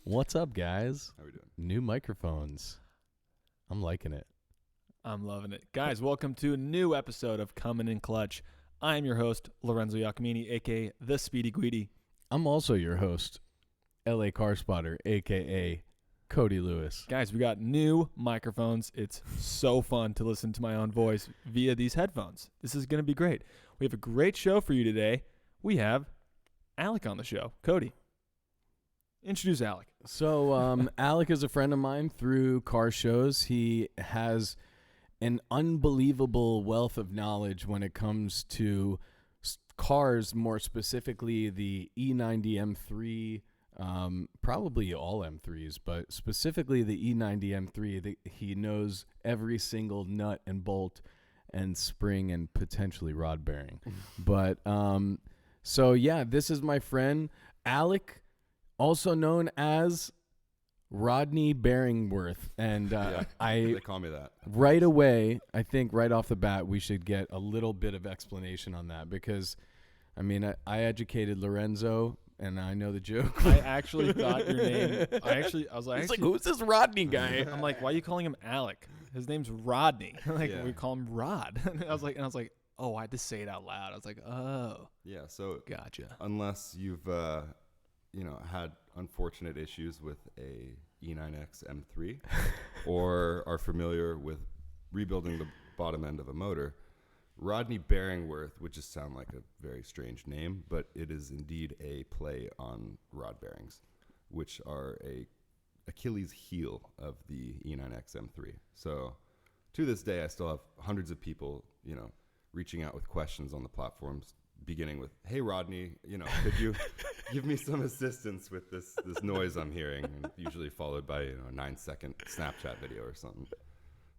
What's up, guys? How we doing? New microphones. I'm liking it. I'm loving it. Guys, welcome to a new episode of Coming in Clutch. I am your host, Lorenzo Iacomini, a.k.a. The Speedy Guidi. I'm also your host, LA Car Spotter, a.k.a. Cody Lewis. Guys, we got new microphones. It's so fun to listen to my own voice via these headphones. This is going to be great. We have a great show for you today. We have Alec on the show. Cody, introduce Alec. So, Alec is a friend of mine through car shows. He has an unbelievable wealth of knowledge when it comes to cars, more specifically the E90 M3, probably all M3s, but specifically the E90 M3. He knows every single nut and bolt and spring and potentially rod bearing. But so yeah, this is my friend Alec, also known as Rodney Bearingworth, and They call me that. right away, I think right off the bat, we should get a little bit of explanation on that because, I mean, I educated Lorenzo, and I know the joke. I actually thought your name. I was like, He's like, who's this Rodney guy? I'm like, why are you calling him Alec? His name's Rodney. Like Yeah. we call him Rod. I was like, oh, I had to say it out loud. I was like, oh, Yeah, so gotcha. unless you've had unfortunate issues with a E9X M3 or are familiar with rebuilding the bottom end of a motor, Rodney Bearingworth would just sound like a very strange name, but it is indeed a play on rod bearings, which are a Achilles heel of the E9X M3. So to this day, I still have hundreds of people, reaching out with questions on the platforms, beginning with, "Hey Rodney, could you give me some assistance with this noise I'm hearing?" And usually followed by a 9-second Snapchat video or something.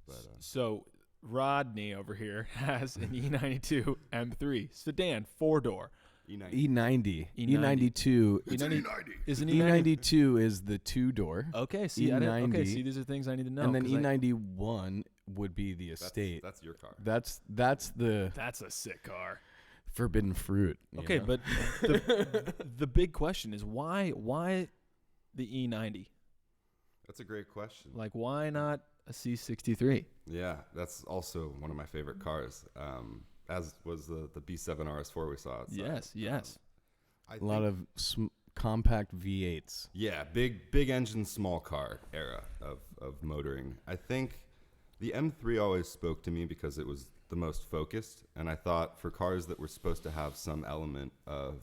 But So Rodney over here has an E92 M3 sedan 4-door. E90. E90. E90. E92. It's an E90 E90. Is an E90? E92 is the two-door. Okay, see, I didn't, okay, E90. see, these are things I need to know. And then 'cause I- E91 would be the estate. That's your car. That's the that's a sick car. forbidden fruit. you Okay, know? but the big question is why the E90? That's a great question. Like, why not a C63? Yeah, that's also one of my favorite cars. As was the B7 RS4 we saw outside. Yes. I a lot think- of compact V8s. Yeah, big engine, small car era of motoring. I think the M3 always spoke to me because it was the most focused, and I thought for cars that were supposed to have some element of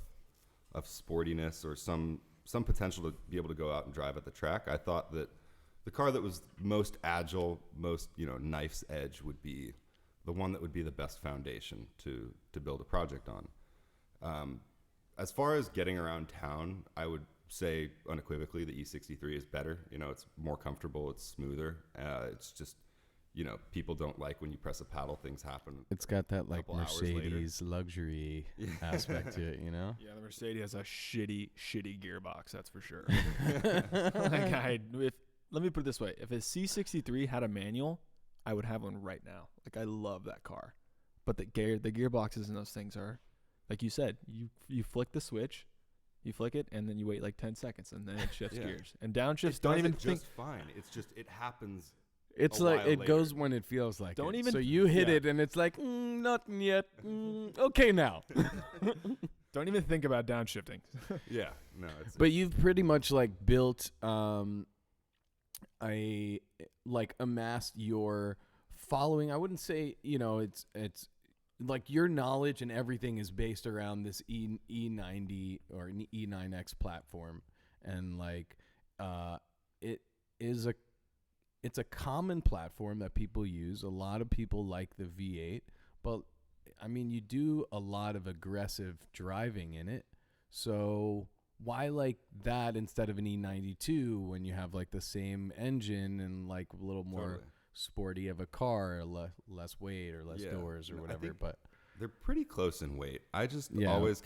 sportiness or some potential to be able to go out and drive at the track, I thought that the car that was most agile, most knife's edge would be the one that would be the best foundation to build a project on. As far as getting around town, I would say unequivocally the E63 is better. It's more comfortable, it's smoother. It's just, people don't like when you press a paddle, things happen. It's got that like Couple hours later. Mercedes luxury aspect to it, Yeah, the Mercedes has a shitty gearbox, that's for sure. Let me put it this way. If a C63 had a manual, I would have one right now. Like, I love that car. But the gearboxes in those things are, like you said, you flick the switch, you flick it, and then you wait like 10 seconds, and then it shifts Yeah. gears. And downshifts, It don't does even it think. just fine. It's just it happens. It's A like while it later. goes when it feels like Don't it. even- So you hit yeah. it and it's like nothing yet. Okay now. Don't even think about downshifting. Yeah, no, it's But you've pretty much like built amassed your following. I wouldn't say, it's like your knowledge and everything is based around this E90 or an E9X platform, and like it's a common platform that people use. A lot of people like the V8, but I mean, you do a lot of aggressive driving in it. So why like that instead of an E92 when you have like the same engine and like a little more totally. sporty of a car, or less weight or less Yeah. doors or No, I whatever? think- But They're pretty close in weight. I just Yeah. always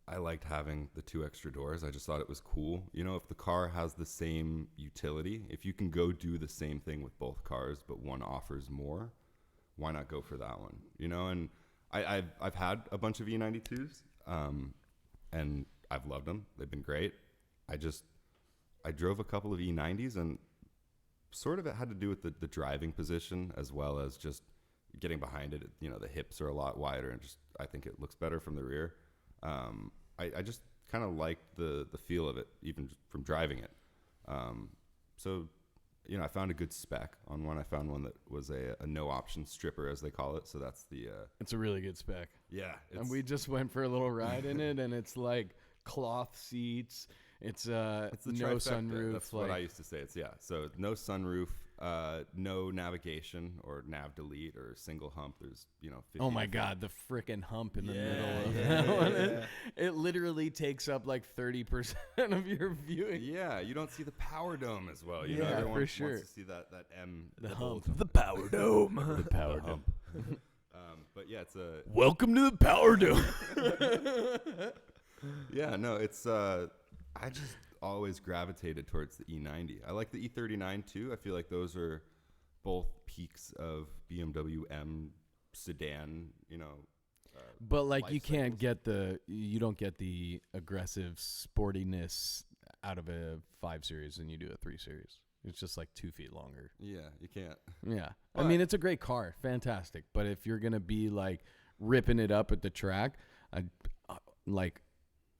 I liked having the 2 extra doors. I just thought it was cool. If the car has the same utility, if you can go do the same thing with both cars, but one offers more, why not go for that one? And I've had a bunch of E92s, and I've loved them. They've been great. I drove a couple of E90s, and sort of it had to do with the driving position as well as just getting behind it. You know, the hips are a lot wider, and just I think it looks better from the rear. I just kind of liked the feel of it, even from driving it. So, you know, I found a good spec on one. I found one that was a no option stripper, as they call it. So that's the It's a really good spec. yeah. And we just went for a little ride in it, and it's like cloth seats. It's the no trifecta. sunroof. That's what I used to say. It's so no sunroof, no navigation or nav delete or single hump. There's 50 oh my different- God, the freaking hump in the Yeah, middle of yeah, that one. yeah. It literally takes up like 30% of your viewing. Yeah, you don't see the power dome as well. You know, Yeah, everyone for wants sure. to see that M, The double- hump. The power dome. The power dome. hump. But yeah, it's a Welcome to the power dome. yeah. No, it's I just always gravitated towards the E90. I like the E39 too. I feel like those are both peaks of BMW M sedan. You know. But like life you can't cycles. you don't get the aggressive sportiness out of a 5 Series than you do a 3 Series. It's just like 2 feet longer. Yeah, you can't. Yeah. I But- mean, it's a great car. Fantastic. But if you're going to be like ripping it up at the track, I'd like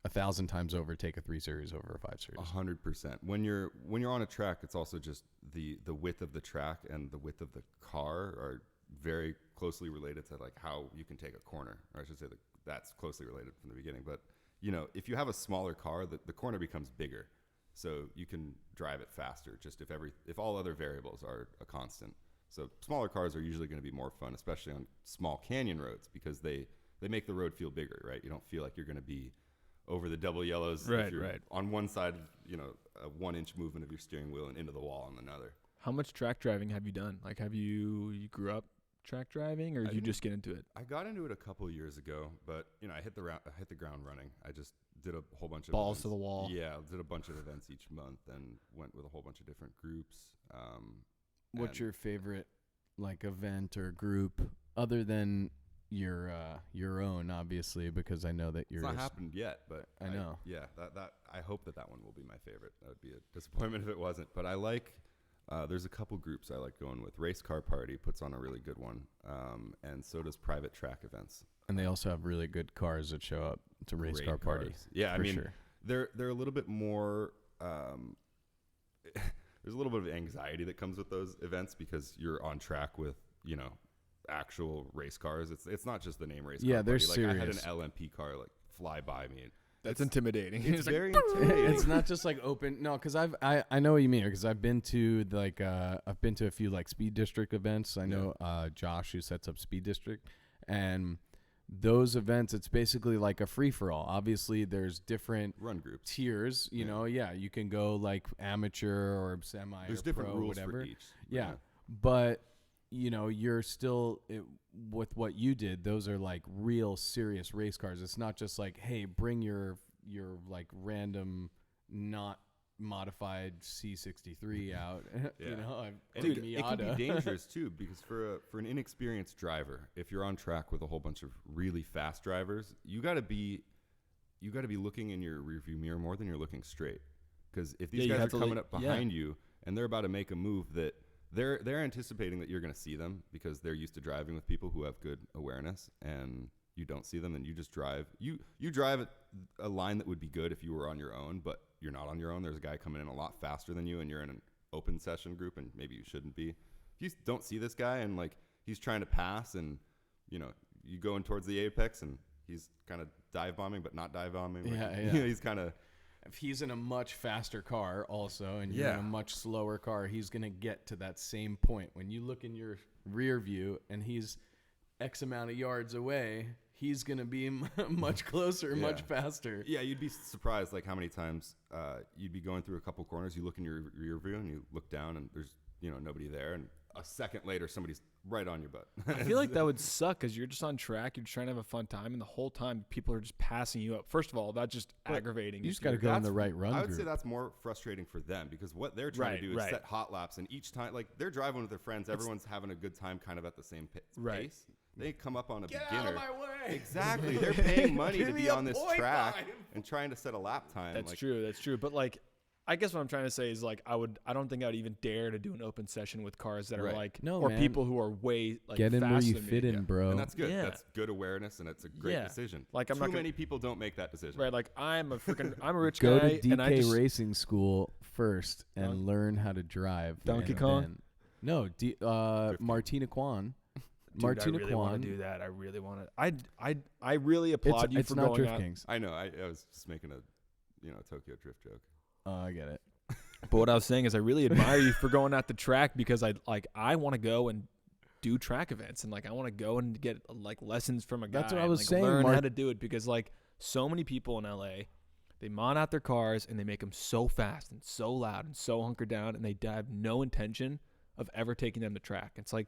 1,000 times over take a 3 Series over a 5 Series. 100%. When you're on a track, it's also just the width of the track and the width of the car are very closely related to like how you can take a corner. Or I should say that's closely related from the beginning. But you know, if you have a smaller car, the corner becomes bigger, so you can drive it faster. Just if all other variables are a constant. So smaller cars are usually going to be more fun, especially on small canyon roads, because they make the road feel bigger, right? You don't feel like you're going to be over the double yellows. Right, if you're right. on one side, you know, a 1-inch movement of your steering wheel and into the wall on another. How much track driving have you done? Like, have you grew up track driving, or did you just get into it? I got into it a couple years ago, but you know, I hit the ground running. I just did a whole bunch of Balls events. to the wall. Yeah, did a bunch of events each month and went with a whole bunch of different groups. What's and your favorite like event or group other than your own, obviously, because I know that It's yours. not happened yet, but I know. Yeah, that I hope that one will be my favorite. That would be a disappointment if it wasn't. But I like. There's a couple groups I like going with. Race Car Party puts on a really good one, and so does Private Track Events. And they also have really good cars that show up to Race Great Car Party. cars. Yeah, I for mean, sure. they're a little bit more. There's a little bit of anxiety that comes with those events because you're on track with actual race cars. It's not just the name Race Car Yeah, they're Party. Like I had an serious. LMP car like fly by me. That's intimidating. It's like, very intimidating. It's not just like open. No, because I know what you mean, because I've been to like I've been to a few like Speed District events. I know Josh, who sets up Speed District, and those events, it's basically like a free for all. Obviously, there's different run groups. tiers. You Yeah. know, you can go like amateur or semi. There's or different pro, rules whatever. for each. Yeah, but you know, you're still with what you did. Those are like real serious race cars. It's not just like, hey, bring your like random not modified C63 out. Yeah. You know, And Dude, it can be dangerous too, because for an inexperienced driver, if you're on track with a whole bunch of really fast drivers, you got to be looking in your rearview mirror more than you're looking straight. Because if these Yeah, you guys have are to coming look- up behind you and they're about to make a move that they're anticipating that you're going to see them because they're used to driving with people who have good awareness, and you don't see them, and you just drive. You drive a line that would be good if you were on your own, but you're not on your own. There's a guy coming in a lot faster than you, and you're in an open session group, and maybe you shouldn't be. If you don't see this guy and like he's trying to pass, and you know you go in towards the apex, and he's kind of dive bombing, but not dive bombing. Like, Yeah, you yeah. know, he's kind of. if he's in a much faster car also, and you're in Yeah. a much slower car, he's going to get to that same point. When you look in your rear view and he's X amount of yards away, he's going to be much closer, much faster. Yeah, you'd be surprised like how many times you'd be going through a couple corners, you look in your rear view and you look down and there's nobody there, and a second later somebody's right on your butt. I feel like that would suck because you're just on track, you're trying to have a fun time, and the whole time people are just passing you up. First of all, that's just aggravating. You if just got to you're- go in the That's- right run I would group. say that's more frustrating for them because what they're trying Right, to do is right. set hot laps, and each time like they're driving with their friends, everyone's having a good time kind of at the same Right. pace. They come up on a Get beginner. out of my way. Exactly. They're paying money Give to me be a on this 0.5. track and trying to set a lap time. That's like, true. That's true. But like, I guess what I'm trying to say is like I don't think I would even dare to do an open session with cars that are Right. like No, or man. people who are way like Get in where faster you than me. fit in, Yeah. bro. And that's good. Yeah. That's good awareness, and it's a great Yeah. decision. Like, I'm Too not gonna- many people don't make that decision. Right, like I'm a rich Go guy to and I DK just Racing School first and Don- learn how to drive. Donkey and Kong? then- No, Martina Kwan. Dude, Martina I really Kwan. want to do that. I really want to. I really applaud you It's for not going Drift out. Kings. I know. I was just making a, Tokyo Drift joke. Oh, I get it. But what I was saying is I really admire you for going out the track because I want to go and do track events and like I want to go and get like lessons from a guy. That's what I and, was like, saying, Learn how Mark. to do it because like so many people in LA, they mod out their cars and they make them so fast and so loud and so hunkered down and they have no intention of ever taking them to track. It's like,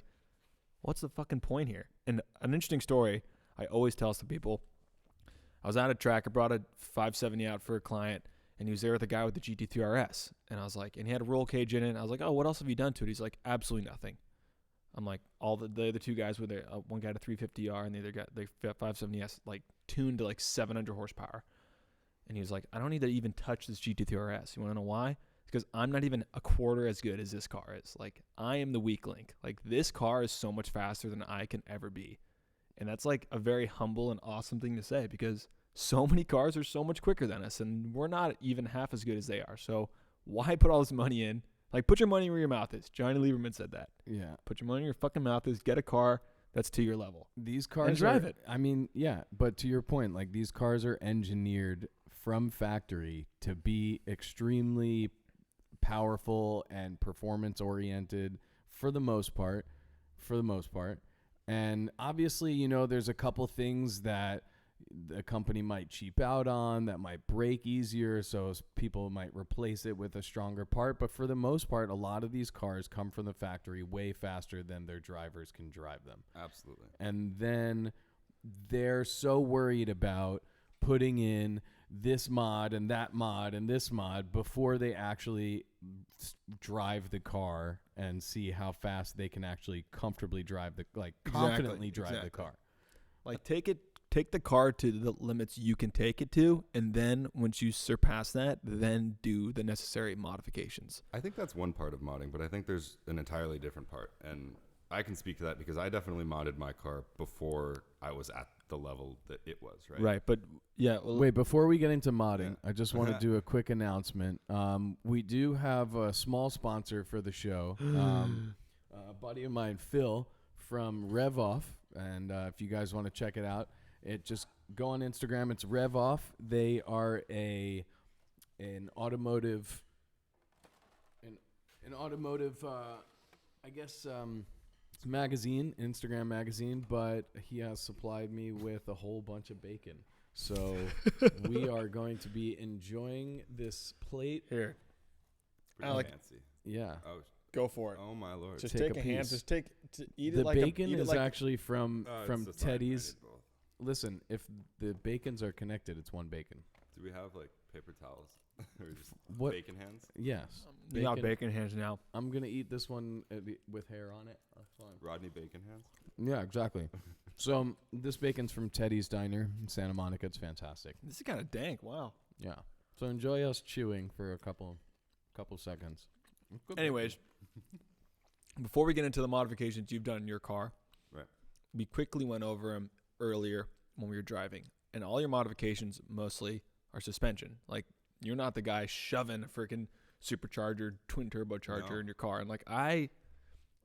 what's the fucking point here? And an interesting story I always tell to people. I was at a track. I brought a 570 out for a client. And he was there with a guy with the GT3 RS. And I was like, and he had a roll cage in it. And I was like, oh, what else have you done to it? He's like, absolutely nothing. I'm like, all the other two guys were there. One guy had a 350R and the other guy, the 570S, like tuned to like 700 horsepower. And he was like, I don't need to even touch this GT3 RS. You want to know why? Because I'm not even a quarter as good as this car is. Like, I am the weak link. Like, this car is so much faster than I can ever be. And that's like a very humble and awesome thing to say because so many cars are so much quicker than us, and we're not even half as good as they are. So why put all this money in? Like, put your money where your mouth is. Johnny Lieberman said that. Yeah. Put your money where your fucking mouth is. Get a car that's to your level. These cars drive are, it. I mean, yeah, but to your point, like these cars are engineered from factory to be extremely powerful and performance oriented for the most part. And obviously, there's a couple things that the company might cheap out on that might break easier, so people might replace it with a stronger part. But for the most part, a lot of these cars come from the factory way faster than their drivers can drive them. Absolutely. And then they're so worried about putting in this mod and that mod and this mod before they actually drive the car and see how fast they can actually comfortably drive confidently drive the car. Like, take the car to the limits you can take it to, and then once you surpass that, then do the necessary modifications. I think that's one part of modding, but I think there's an entirely different part. And I can speak to that because I definitely modded my car before I was at the level that it was, right? Right, but yeah. Well, Wait, before we get into modding, Yeah. I just want to do a quick announcement. We do have a small sponsor for the show. A buddy of mine, Phil, from RevOff, and if you guys want to check it out, just go on Instagram. It's RevOff. They are an automotive, I guess, it's a magazine, Instagram magazine, but he has supplied me with a whole bunch of bacon. So we are going to be enjoying this plate. here, Pretty Alec. fancy. Yeah. go for it. Oh my lord. Just Take take a a hand. piece. Just eat The it like bacon eat it is like actually from It's a sign. I Teddy's. did both. Listen, if the bacons are connected, it's one bacon. Do we have like paper towels or just What? bacon hands? Yes. You got bacon hands now. I'm going to eat this one with hair on it. That's fine. Rodney bacon hands? Yeah, exactly. So this bacon's from Teddy's Diner in Santa Monica. It's fantastic. This is kind of dank. Wow. Yeah. So enjoy us chewing for a couple seconds. Anyways, before we get into the modifications you've done in your car, Right. we quickly went over them earlier when we were driving. And all your modifications mostly are suspension. Like, you're not the guy shoving a freaking supercharger, twin turbocharger No. in your car. And, like, I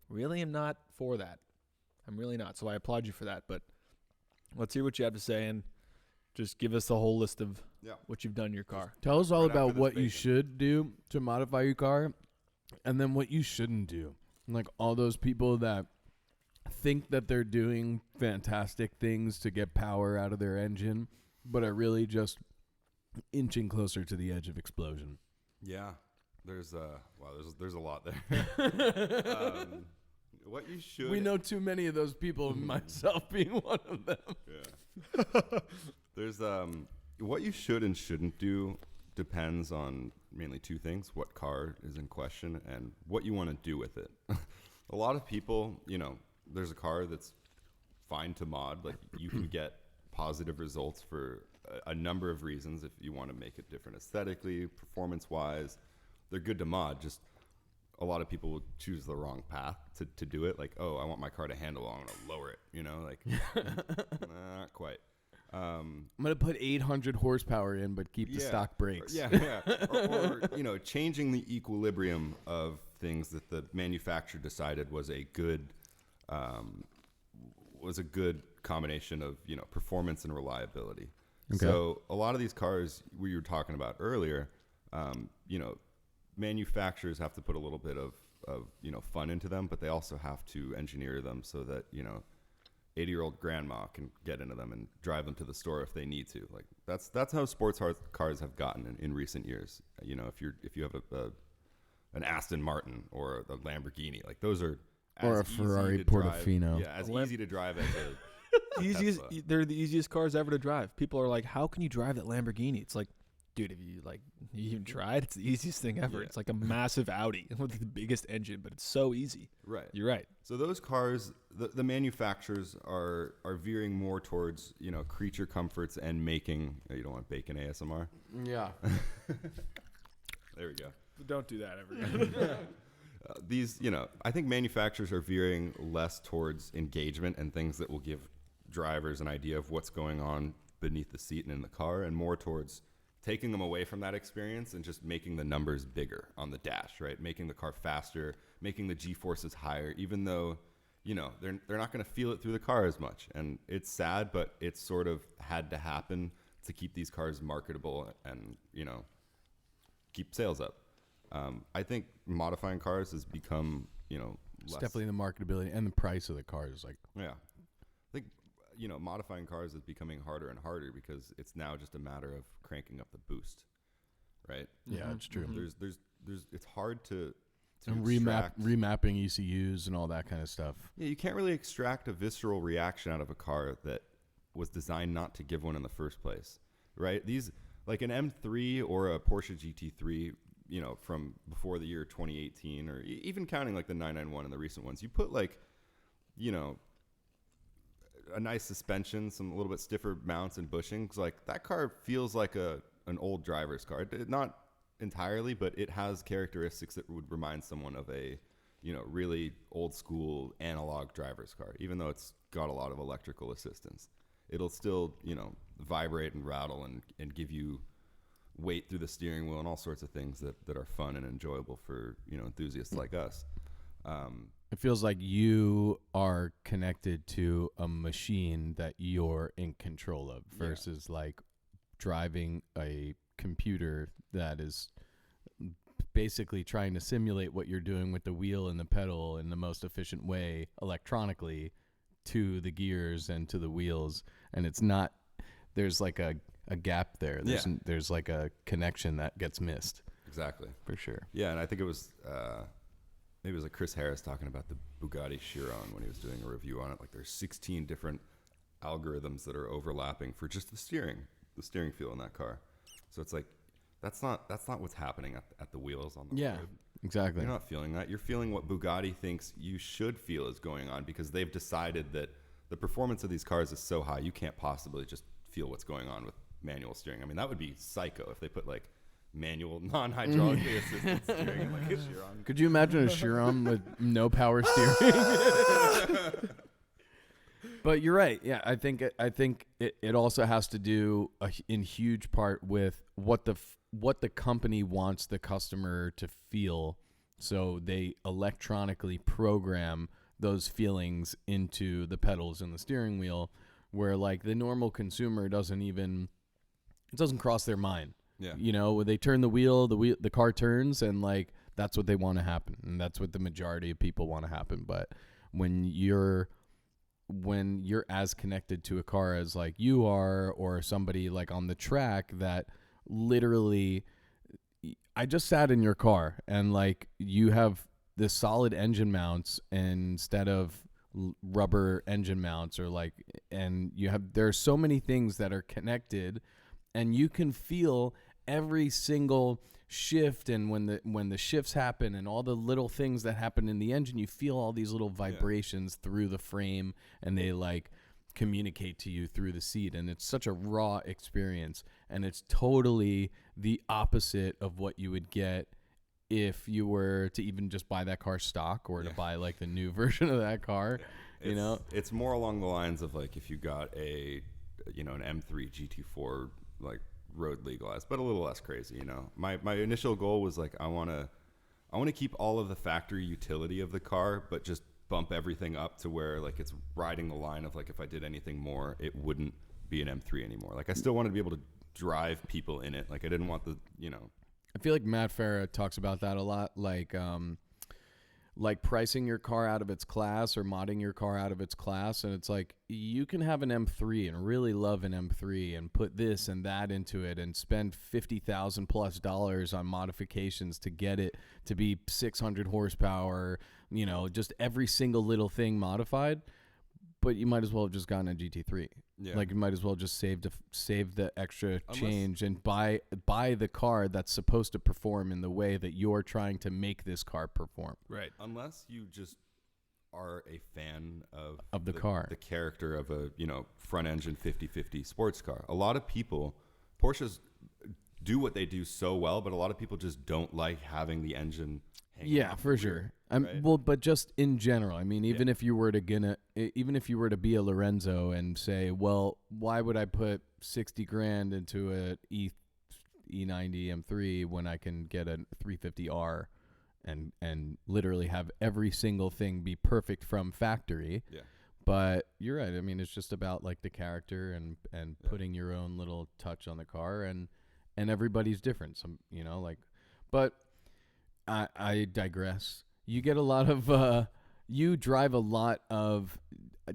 really am not for that. I'm really not. So I applaud you for that. But let's hear what you have to say and just give us the whole list of Yeah. what you've done in your car. Tell us all Right after about this what you bacon. should do to modify your car and then what you shouldn't do. Like all those people that think that they're doing fantastic things to get power out of their engine, but are really just inching closer to the edge of explosion. Yeah. There's there's a lot there. What you should We know too many of those people, myself being one of them. Yeah. There's what you should and shouldn't do depends on mainly two things: what car is in question and what you want to do with it. A lot of people, there's a car that's fine to mod. Like you can get positive results for a number of reasons if you want to make it different aesthetically, performance-wise, they're good to mod. Just a lot of people will choose the wrong path to do it. Like, oh, I want my car to handle, I'm gonna lower it. You know, like not quite. I'm gonna put 800 horsepower in, but keep the stock brakes. Or changing the equilibrium of things that the manufacturer decided was a good combination of performance and reliability. Okay. So a lot of these cars we were talking about earlier, manufacturers have to put a little bit of fun into them, but they also have to engineer them so that 80-year-old grandma can get into them and drive them to the store if they need to. Like that's how sports cars have gotten in recent years. If you have an Aston Martin or a Lamborghini, like those are Or as a Ferrari easy to Portofino. drive, as easy to drive as a Easiest, Tesla. they're the easiest cars ever to drive. People are like, how can you drive that Lamborghini? It's like, dude, if you even tried, it's the easiest thing ever. Yeah. It's like a massive Audi with the biggest engine, but it's so easy. Right. You're right. So those cars, the manufacturers are veering more towards creature comforts and making. You don't want bacon ASMR. Yeah. There we go. Don't do that ever again. I think manufacturers are veering less towards engagement and things that will give drivers an idea of what's going on beneath the seat and in the car, and more towards taking them away from that experience and just making the numbers bigger on the dash, right? Making the car faster, making the G-forces higher, even though, they're not going to feel it through the car as much. And it's sad, but it's sort of had to happen to keep these cars marketable and, keep sales up. I think modifying cars has become, It's less. definitely the marketability and the price of the cars. Like, Yeah. I think, modifying cars is becoming harder and harder because it's now just a matter of cranking up the boost, right? yeah, it's true. There's it's hard to And extract. remapping ECUs and all that kind of stuff. Yeah, you can't really extract a visceral reaction out of a car that was designed not to give one in the first place, right? These, like an M3 or a Porsche GT3, from before the year 2018, or even counting like the 991 and the recent ones, you put a nice suspension, some a little bit stiffer mounts and bushings, like that car feels like an old driver's car. Not entirely, but it has characteristics that would remind someone of a really old school analog driver's car. Even though it's got a lot of electrical assistance, it'll still vibrate and rattle and give you weight through the steering wheel and all sorts of things that are fun and enjoyable for enthusiasts like us. It feels like you are connected to a machine that you're in control of versus like driving a computer that is basically trying to simulate what you're doing with the wheel and the pedal in the most efficient way electronically to the gears and to the wheels. And it's not, there's like a gap there. There's like a connection that gets missed. Exactly. For sure. Yeah, and I think it was maybe it was like Chris Harris talking about the Bugatti Chiron when he was doing a review on it. Like there's 16 different algorithms that are overlapping for just the steering feel in that car. So it's like that's not what's happening at the wheels on the road. Exactly. You're not feeling that. You're feeling what Bugatti thinks you should feel is going on because they've decided that the performance of these cars is so high you can't possibly just feel what's going on with manual steering. I mean, that would be psycho if they put like manual, non-hydraulically assisted steering in like a Chiron. Could you imagine a Chiron with no power steering? But you're right. Yeah, I think it also has to do in huge part with what the company wants the customer to feel. So they electronically program those feelings into the pedals and the steering wheel, where like the normal consumer doesn't cross their mind. Yeah. When they turn the wheel, the car turns, and like that's what they want to happen, and that's what the majority of people want to happen. But when you're as connected to a car as like you are, or somebody like on the track that literally, I just sat in your car and like you have the solid engine mounts instead of rubber engine mounts, or like, and there are so many things that are connected, and you can feel every single shift, and when the shifts happen and all the little things that happen in the engine, you feel all these little vibrations through the frame, and they like communicate to you through the seat, and it's such a raw experience, and it's totally the opposite of what you would get if you were to even just buy that car stock or to buy like the new version of that car. You know, it's more along the lines of like if you got an M3 GT4 like road legalized, but a little less crazy. You know, my initial goal was like I want to keep all of the factory utility of the car, but just bump everything up to where like it's riding the line of like if I did anything more, it wouldn't be an M3 anymore. Like I still wanted to be able to drive people in it. Like I didn't want the I feel like Matt Farah talks about that a lot, like pricing your car out of its class or modding your car out of its class. And it's like, you can have an M3 and really love an M3 and put this and that into it and spend $50,000+ on modifications to get it to be 600 horsepower, you know, just every single little thing modified. But you might as well have just gotten a GT3. Yeah. Like you might as well just save the extra change and buy the car that's supposed to perform in the way that you're trying to make this car perform. Right. Unless you just are a fan of the car, the character of a front engine 50/50 sports car. A lot of people, Porsches do what they do so well, but a lot of people just don't like having the engine. Yeah, for sure. Right? Well, but just in general, I mean, even if you were to be a Lorenzo and say, well, why would I put $60,000 into a E90 M3 when I can get a 350R and literally have every single thing be perfect from factory? Yeah. But you're right. I mean, it's just about like the character and putting your own little touch on the car, and everybody's different. But I digress. You get a lot of you drive a lot of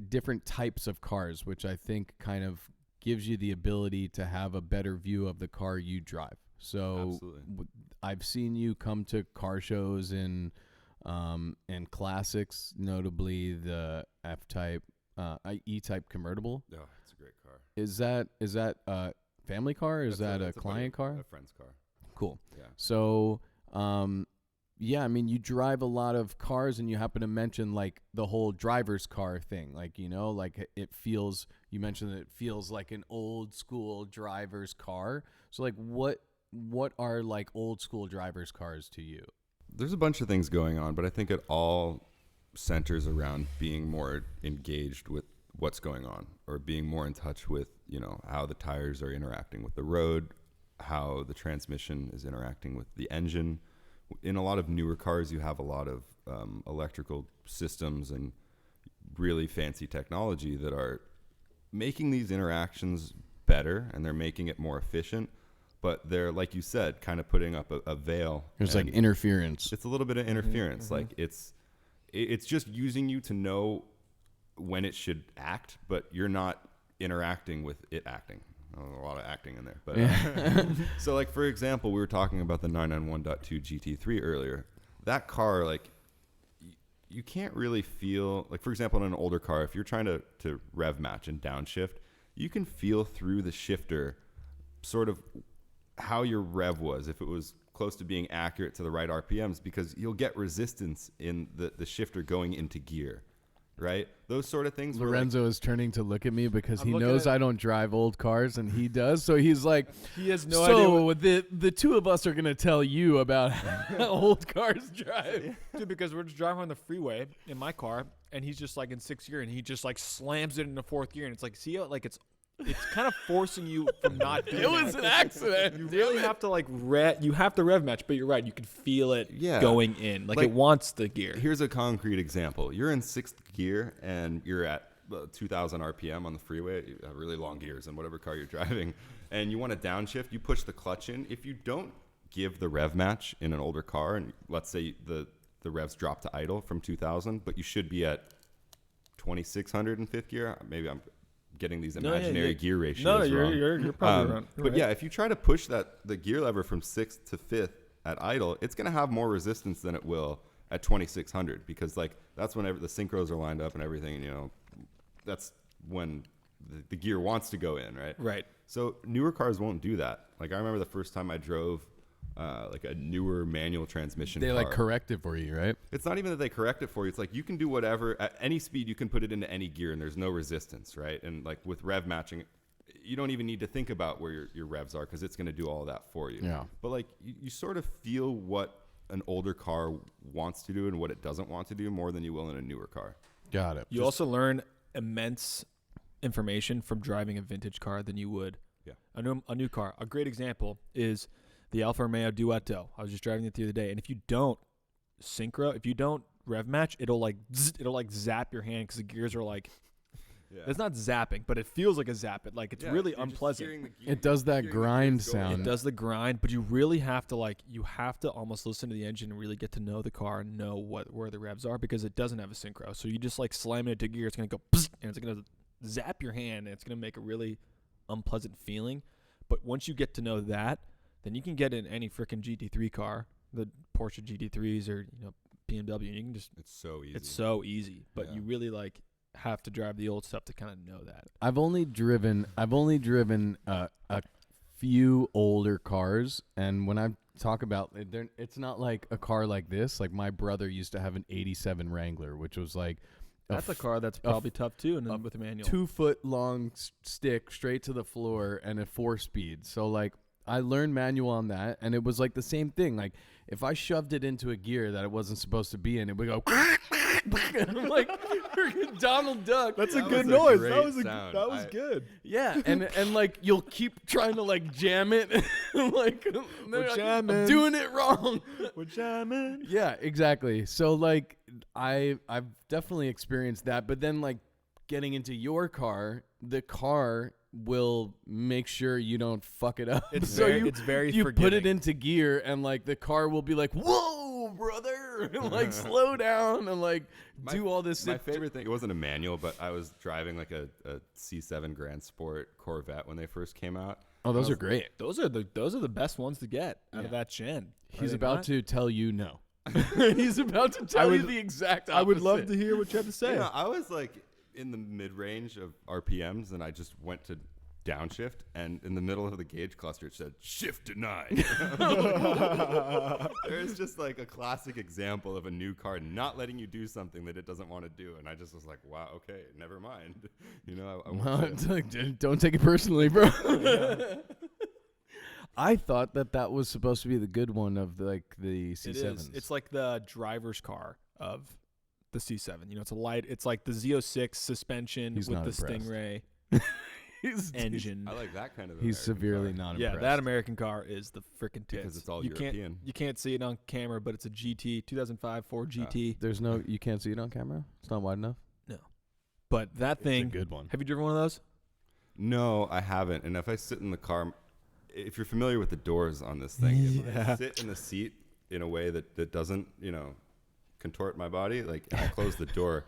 different types of cars, which I think kind of gives you the ability to have a better view of the car you drive. So I've seen you come to car shows in classics, notably the F-Type, E-Type convertible. Oh, it's a great car. Is that a family car? Is that a client car? A friend's car. Cool. Yeah. So, yeah, I mean, you drive a lot of cars, and you happen to mention like the whole driver's car thing. Like, like you mentioned that it feels like an old school driver's car. So like what are like old school driver's cars to you? There's a bunch of things going on, but I think it all centers around being more engaged with what's going on, or being more in touch with, how the tires are interacting with the road, how the transmission is interacting with the engine. In a lot of newer cars, you have a lot of electrical systems and really fancy technology that are making these interactions better, and they're making it more efficient. But they're, like you said, kind of putting up a veil. There's like interference. It's a little bit of interference. Mm-hmm. Like it's just using you to know when it should act, but you're not interacting with it acting. A lot of acting in there, but so like for example, we were talking about the 991.2 GT3 earlier. That car, like you can't really feel, like for example, in an older car, if you're trying to rev match and downshift, you can feel through the shifter sort of how your rev was, if it was close to being accurate to the right RPMs, because you'll get resistance in the shifter going into gear. Right? Those sort of things. Lorenzo is turning to look at me because he knows I don't drive old cars and he does. So he's like, he has no idea. So the two of us are going to tell you about how old cars drive. Dude, because we're just driving on the freeway in my car, and he's just like in 6th gear, and he just like slams it into 4th gear, and it's like, see how like it's kind of forcing you from not doing it. Was an accident. You really have to like you have to rev match, but you're right. You can feel it going in. Like it wants the gear. Here's a concrete example. You're in 6th gear and you're at 2,000 RPM on the freeway. You have really long gears in whatever car you're driving, and you want to downshift. You push the clutch in. If you don't give the rev match in an older car, and let's say the revs drop to idle from 2,000, but you should be at 2,600 in 5th gear. Maybe I'm getting these imaginary gear ratios wrong. You're probably wrong. But yeah, if you try to push the gear lever from 6th to 5th at idle, it's going to have more resistance than it will at 2,600, because like that's whenever the synchros are lined up and everything, that's when the gear wants to go in, right? Right. So newer cars won't do that. Like I remember the first time I drove like a newer manual transmission car. Like correct it for you, right? It's not even that they correct it for you. It's like you can do whatever at any speed. You can put it into any gear, and there's no resistance, right? And like with rev matching, you don't even need to think about where your revs are, because it's going to do all of that for you. Yeah. But like you sort of feel what an older car wants to do and what it doesn't want to do more than you will in a newer car. Got it. You also learn immense information from driving a vintage car than you would a new car. A great example is the Alfa Romeo Duetto. I was just driving it the other day, and if you don't rev match, it'll like zap your hand because the gears are like. Yeah. It's not zapping, but it feels like a zap. It's really unpleasant. It does that grind sound. It does the grind, but you really have to almost listen to the engine and really get to know the car and know where the revs are because it doesn't have a synchro. So you just like slam it into gear, it's gonna go and it's gonna zap your hand and it's gonna make a really unpleasant feeling. But once you get to know that, then you can get in any freaking GT3 car, the Porsche GT3s or BMW. And you can just It's so easy. It's so easy, but Yeah. you really have to drive the old stuff to kind of know that. I've only driven a few older cars, and when I talk about it, it's not like a car like this. Like my brother used to have an '87 Wrangler, which was like That's a car that's probably tough too, and then with a manual. 2 foot long stick straight to the floor and a 4-speed. So like I learned manual on that, and it was like the same thing. Like if I shoved it into a gear that it wasn't supposed to be in, it would go. And I'm like freaking Donald Duck. That's a That good was a noise. great That was sound. that was good. Yeah, and like you'll keep trying to like jam it, like We're I'm jamming. doing it wrong. We're jamming. Yeah, exactly. So like I've definitely experienced that, but then like getting into your car, the car will make sure you don't fuck it up. It's so very you forgiving. put it into gear, and like the car will be like, "Whoa, brother!" like slow down and like do all this. My favorite thing, it wasn't a manual, but I was driving like a C7 Grand Sport Corvette when they first came out. Oh, those are great. Those are the best ones to get out of that gen. He's about to tell you no. He's about to tell you the exact opposite. I would love to hear what you have to say. You know, I was like in the mid-range of RPMs, and I just went to downshift, and in the middle of the gauge cluster, it said shift denied. There's just like a classic example of a new car not letting you do something that it doesn't want to do, and I just was like, wow, okay, never mind. You know, I won't It's say it. like, don't take it personally, bro. I thought that was supposed to be the good one of the C7s. It is. It's like the driver's car of the C7. You know, it's like the Z06 suspension He's with not the impressed. Stingray He's engine. I like that kind of. He's American severely car. not Yeah, impressed. that American car is the freaking tits. Because it's all you European. You can't see it on camera, but it's a GT 2005 Ford GT. There's no, you can't see it on camera. It's not wide enough. But that thing, It's a good one. have you driven one of those? No, I haven't. And if I sit in the car, if you're familiar with the doors on this thing, if I sit in the seat in a way that doesn't, contort my body, like and I close the door,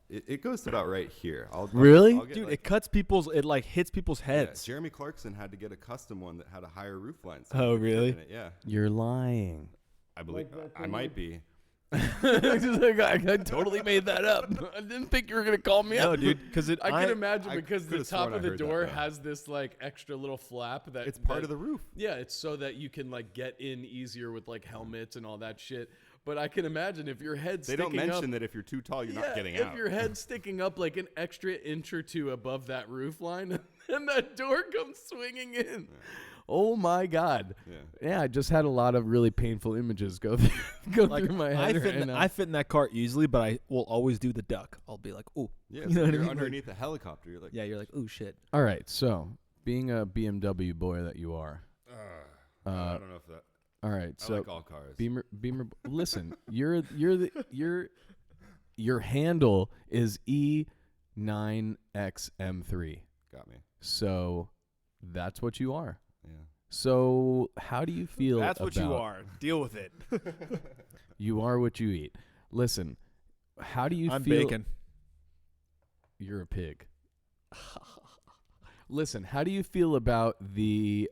it goes to about right here. Really? I'll get, Dude, like, it cuts it like hits people's yeah, heads. Jeremy Clarkson had to get a custom one that had a higher roof line. Oh, it could fit really? in it. Yeah, You're lying. I believe I might be. I totally made that up. I didn't think you were gonna call me No, out, dude, because I can imagine I because the could've top sworn of I the heard that, door though. has this like extra little flap that It's part of the roof. Yeah, it's so that you can like get in easier with like helmets and all that shit. But I can imagine if your head's They sticking don't mention up, that if you're too tall, you're not getting if out. your head's sticking up like an extra inch or two above that roof line, and that door comes swinging in. Oh my God! Yeah, I just had a lot of really painful images go through my head right now. I fit in that car easily, but I will always do the duck. I'll be like, ooh. Yeah, You know what I you're mean? underneath a helicopter. You're like, Yeah, you're like, ooh, shit. All right, so being a BMW boy that you are, I don't know if that. all right, I so like all cars. Beamer. Listen, your handle is E9XM3, Got me. so that's what you are. Yeah. So how do you feel? That's what you about- are. Deal with it. You are what you eat. Listen, how do you I'm feel? bacon. You're a pig. Listen, how do you feel about the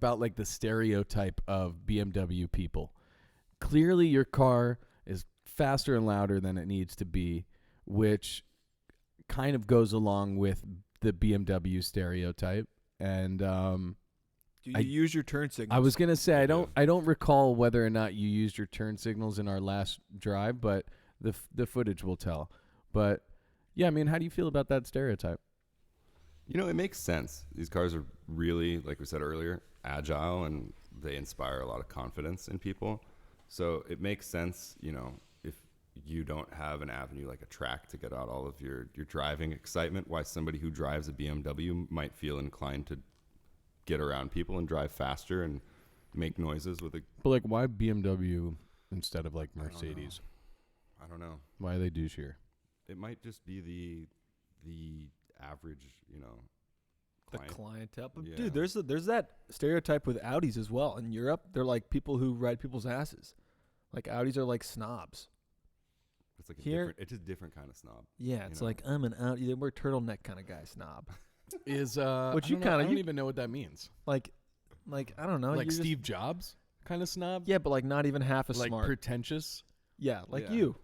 like the stereotype of BMW people? Clearly your car is faster and louder than it needs to be, which kind of goes along with the BMW stereotype. And Do you I- use your turn signals? I was gonna say I don't recall whether or not you used your turn signals in our last drive, but the footage will tell. But yeah, I mean, how do you feel about that stereotype? It makes sense. These cars are really, like we said earlier, agile and they inspire a lot of confidence in people. So it makes sense, you know, if you don't have an avenue like a track to get out all of your driving excitement, why somebody who drives a BMW might feel inclined to get around people and drive faster and make noises with a... But like, why BMW instead of like Mercedes? I don't know. Why are they douchier? It might just be the average, you know, The client. clientele. But Yeah. dude, there's that stereotype with Audis as well. In Europe, they're like people who ride people's asses. Like Audis are like snobs. It's like it's a different kind of snob. Yeah, it's know? like I'm an Audi. We're turtleneck kind of guy snob. Is Which I you don't know, kinda- I don't you- even know what that means. Like I don't know. Like you're just- Steve Jobs kind of snob. yeah, but like not even half as like smart. pretentious. Yeah, like Yeah. you.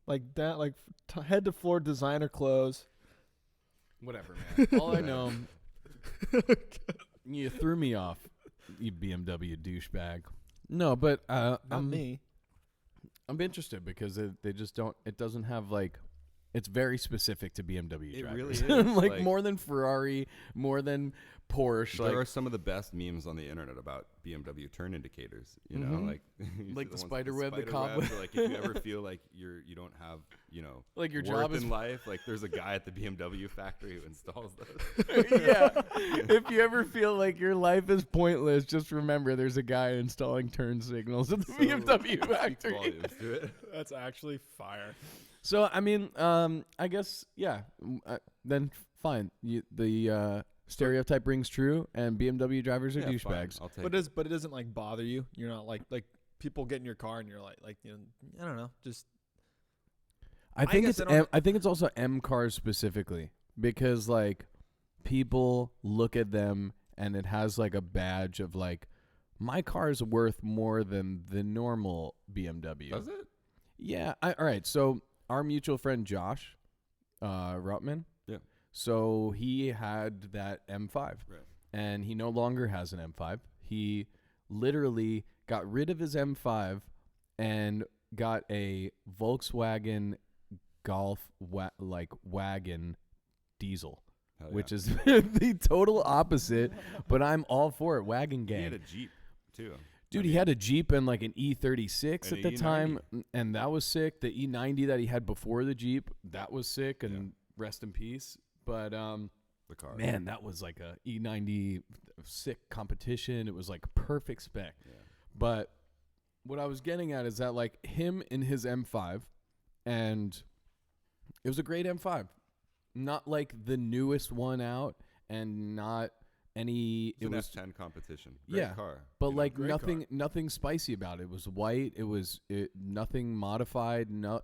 Like that, like head to floor designer clothes. Whatever, man. All I know, you threw me off, you BMW douchebag. No, but Not me. I'm interested because they just don't. It doesn't have like. It's very specific to BMW It drivers. really is, like like- more than Ferrari, more than Porsche. There Like are some of the best memes on the internet about BMW turn indicators. You know, Mhm. like you see Like the ones with spider web, the spider cobweb. webs, or like if you ever feel like you don't have, you know, Like your worth job is in life, like there's a guy at the BMW factory who installs those. yeah. If you ever feel like your life is pointless, just remember there's a guy installing turn signals at the So, BMW speaks factory. volumes to it. That's actually fire. So I mean, I guess yeah. Then fine. The stereotype rings true, and BMW drivers are Yeah, fine, douchebags. I'll take But it. it doesn't like bother you. You're not like people get in your car and you're like you know, I don't know, just I think guess it's I don't- I think it's also M cars specifically because like people look at them and it has like a badge of like my car is worth more than the normal BMW. Does it? Yeah. All right. So our mutual friend Josh Rutman. Yeah. So he had that M5, Right. and he no longer has an M5. He literally got rid of his M5 and got a Volkswagen Golf wagon diesel, Hell yeah. which is the total opposite. But I'm all for it. Wagon He had gang. a Jeep too. Dude, I he mean, had a Jeep and like an E36 And at a the time, E90. and that was sick. The E90 that he had before the Jeep, that was sick, and Yeah. rest in peace. But the car. man, that was like a E90 sick competition. It was like perfect spec. Yeah. But what I was getting at is that like him in his M5, and it was a great M5, not like the newest one out, and not any. It's an was F10 competition. Great Yeah, car. but you know? like great nothing spicy about it. It was white. It was nothing modified. No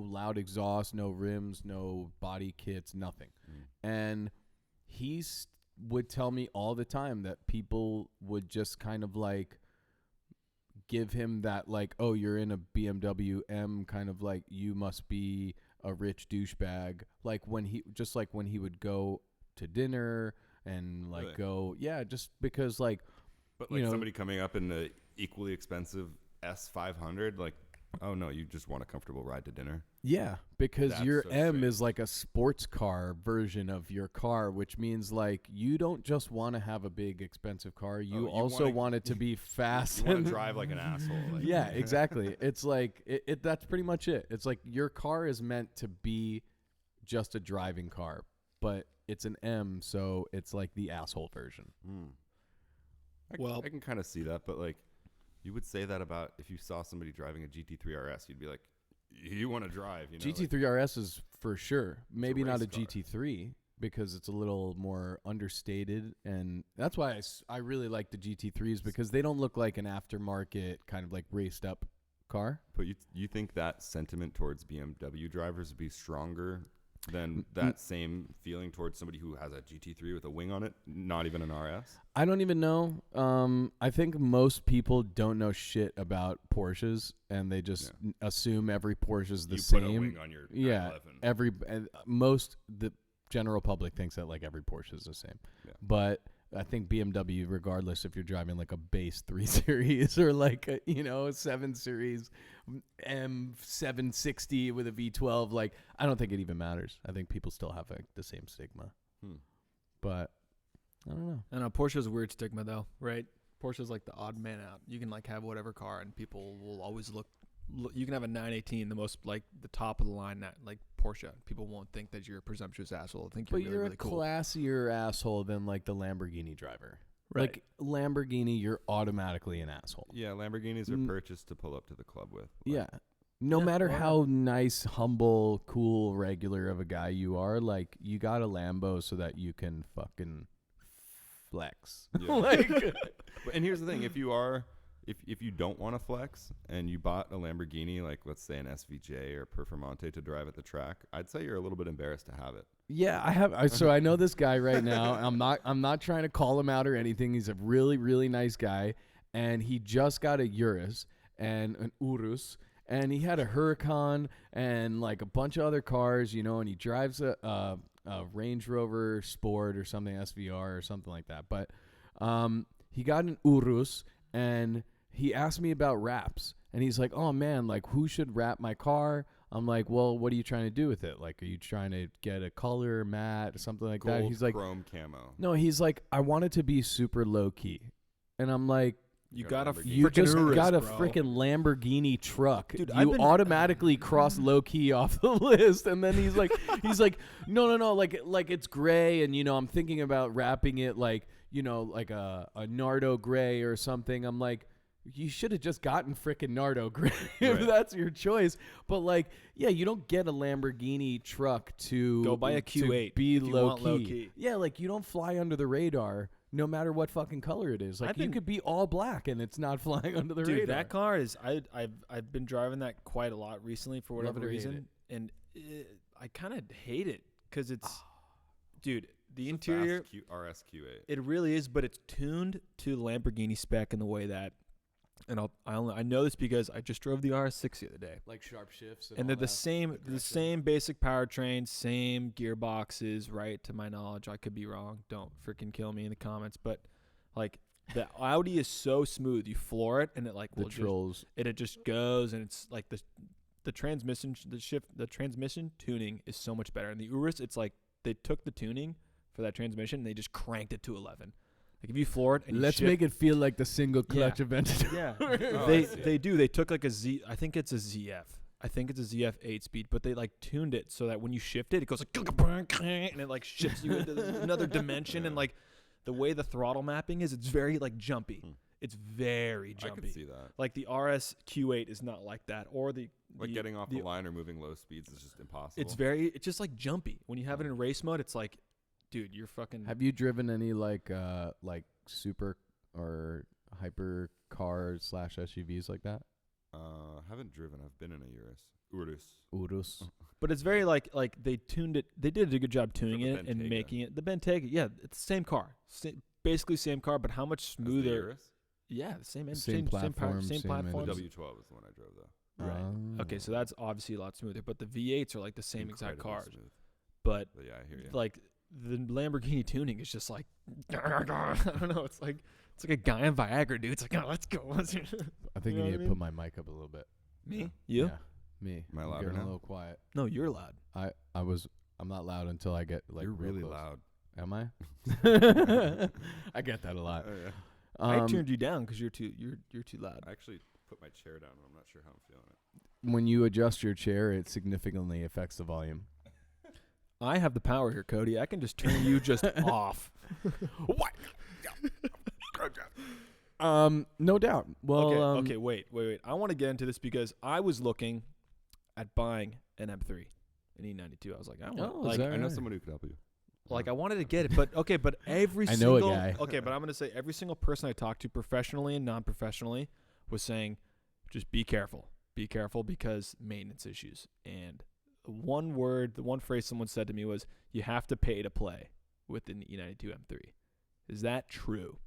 loud exhaust. No rims. No body kits. Nothing. Mm. And he would tell me all the time that people would just kind of like give him that like, oh, you're in a BMW M, kind of like you must be a rich douchebag. Like when he would go to dinner and like Really? go, yeah, just because like. But you like know- somebody coming up in the equally expensive S500, like, oh no, you just want a comfortable ride to dinner. Yeah, because That's your so M strange. is like a sports car version of your car, which means like you don't just want to have a big expensive car. You you also wanna- want it to be fast. You want and- to drive like an asshole. Like, yeah, exactly. It's like that's pretty much it. It's like your car is meant to be just a driving car, but it's an M, so it's like the asshole version. Hmm. Well- I can kind of see that, but like, you would say that about if you saw somebody driving a GT3 RS, you'd be like, you want to drive, you know? like- GT3 RS is for sure. Maybe not a race car. GT3 because it's a little more understated, and that's why I really like the GT3s because they don't look like an aftermarket kind of like raced up car. But you think that sentiment towards BMW drivers would be stronger than that same feeling towards somebody who has a GT3 with a wing on it, not even an RS? I don't even know. I think most people don't know shit about Porsches, and they just assume every Porsche is the you same. put a wing on your Yeah, 911. the general public thinks that like every Porsche is the same. Yeah. But I think BMW, regardless if you're driving like a base 3 Series or like a, a 7 Series M760 with a V12, like I don't think it even matters. I think people still have like the same stigma. Hmm. But I don't know. I don't know. Porsche has a weird stigma though, right? Porsche's like the odd man out. You can like have whatever car, and people will always look. You can have a 918, the most like the top of the line, like Porsche. People won't think that you're a presumptuous asshole. I think you're But really, you're really a cool. classier asshole than like the Lamborghini driver. Right. Like Lamborghini, you're automatically an asshole. Yeah, Lamborghinis are purchased to pull up to the club with. Like, Yeah. No Yeah, matter well, how nice, humble, cool, regular of a guy you are, like you got a Lambo so that you can fucking flex. Yeah. Like And here's the thing: if you don't want to flex and you bought a Lamborghini, like let's say an SVJ or Performante to drive at the track, I'd say you're a little bit embarrassed to have it. yeah, so I know this guy right now. I'm not trying to call him out or anything. He's a really, really nice guy, and he just got a Urus and an Urus, and he had a Huracan and like a bunch of other cars, you know, and he drives a Range Rover Sport or something, SVR or something like that. But he got an Urus, and he asked me about wraps, and he's like, "Oh man, like who should wrap my car?" I'm like, "Well, what are you trying to do with it? Like, are you trying to get a color, matte, or something like that?" Gold He's like, chrome camo. "No," he's like, "I want it to be super low key," and I'm like, You Got got a a Lamborghini. "You freaking just Urus, got a bro. freaking Lamborghini truck. Dude, I've you been- automatically cross low key off the list." And then he's like, no, like it's gray, and you know, I'm thinking about wrapping it like, you know, like a Nardo gray or something. I'm like, you should have just gotten frickin' Nardo gray if Right. that's your choice. But like, yeah, you don't get a Lamborghini truck to Go buy a to Q8 be if you low want key. low key. Yeah, like you don't fly under the radar. No matter what fucking color it is, like I've you been- could be all black and it's not flying under the Dude, radar. that car is I've been driving that quite a lot recently for Love whatever it or hate reason, and I kind of hate it because it's, Ah. dude, the It's a interior fast RSQ8. it really is, but it's tuned to the Lamborghini spec in the way that, and I know this because I just drove the RS6 the other day, like sharp shifts, and they're the same basic powertrain, same gearboxes, right? To my knowledge, I could be wrong. Don't freaking kill me in the comments, but like the Audi is so smooth. You floor it, and it like the will just, trolls. and it just goes, and it's like the transmission the transmission tuning is so much better. In the Urus, it's like they took the tuning for that transmission and they just cranked it to 11. Like if you floor it and Let's you shift, make it feel like the single clutch event. yeah. Oh, I they see. they do. They took like a Z. I think it's a ZF. I think it's a ZF 8-speed, but they like tuned it so that when you shift it, it goes like and it like shifts you into another dimension. And Yeah. like the way the throttle mapping is, it's very like jumpy. Hmm. It's very I jumpy. could see that. Like the RS Q8 is not like that, or the Like the- getting off the line or moving low speeds is just impossible. It's just like jumpy. When you have it in race mode, it's like, dude, you're fucking. Have you driven any like super or hyper cars / SUVs like that? Haven't driven. I've been in a Urus. Urus. But it's very like they tuned it. They did a good job tuning the it and Bentayga. making it the Bentayga. Yeah, it's the same car, basically same car, but how much As the smoother? Urus? Yeah, the same Same platform, same same platform. The engine. W12 is the one I drove though. Right. Okay, so that's obviously a lot smoother. But the V8s are like the same exact Incredibly cars. smooth. But But yeah, I hear you. like the Lamborghini tuning is just like I don't know. It's like a guy on Viagra, dude. It's like, oh, let's go. I think You you know what need I to put my mic up a little bit. Me? You? Yeah, me. Am I I'm louder getting now? a little quiet. No, you're loud. I'm not loud until I get like You're real really close. loud. Am I? I get that a lot. Oh, yeah. I turned you down because you're too loud. I actually put my chair down, and I'm not sure how I'm feeling it. when you adjust your chair, it significantly affects the volume. I have the power here, Cody. I can just turn you just off. What? No doubt. Well, Okay, wait. I want to get into this because I was looking at buying an M3, an E92. I was like, I want, Oh, is like, that I know right? someone who could help you. like I wanted to get it, but every I know a single guy. okay, but I'm gonna say every single person I talked to, professionally and non-professionally, was saying, just be careful because maintenance issues. And the one phrase someone said to me was, you have to pay to play with an E92 M3. Is that true?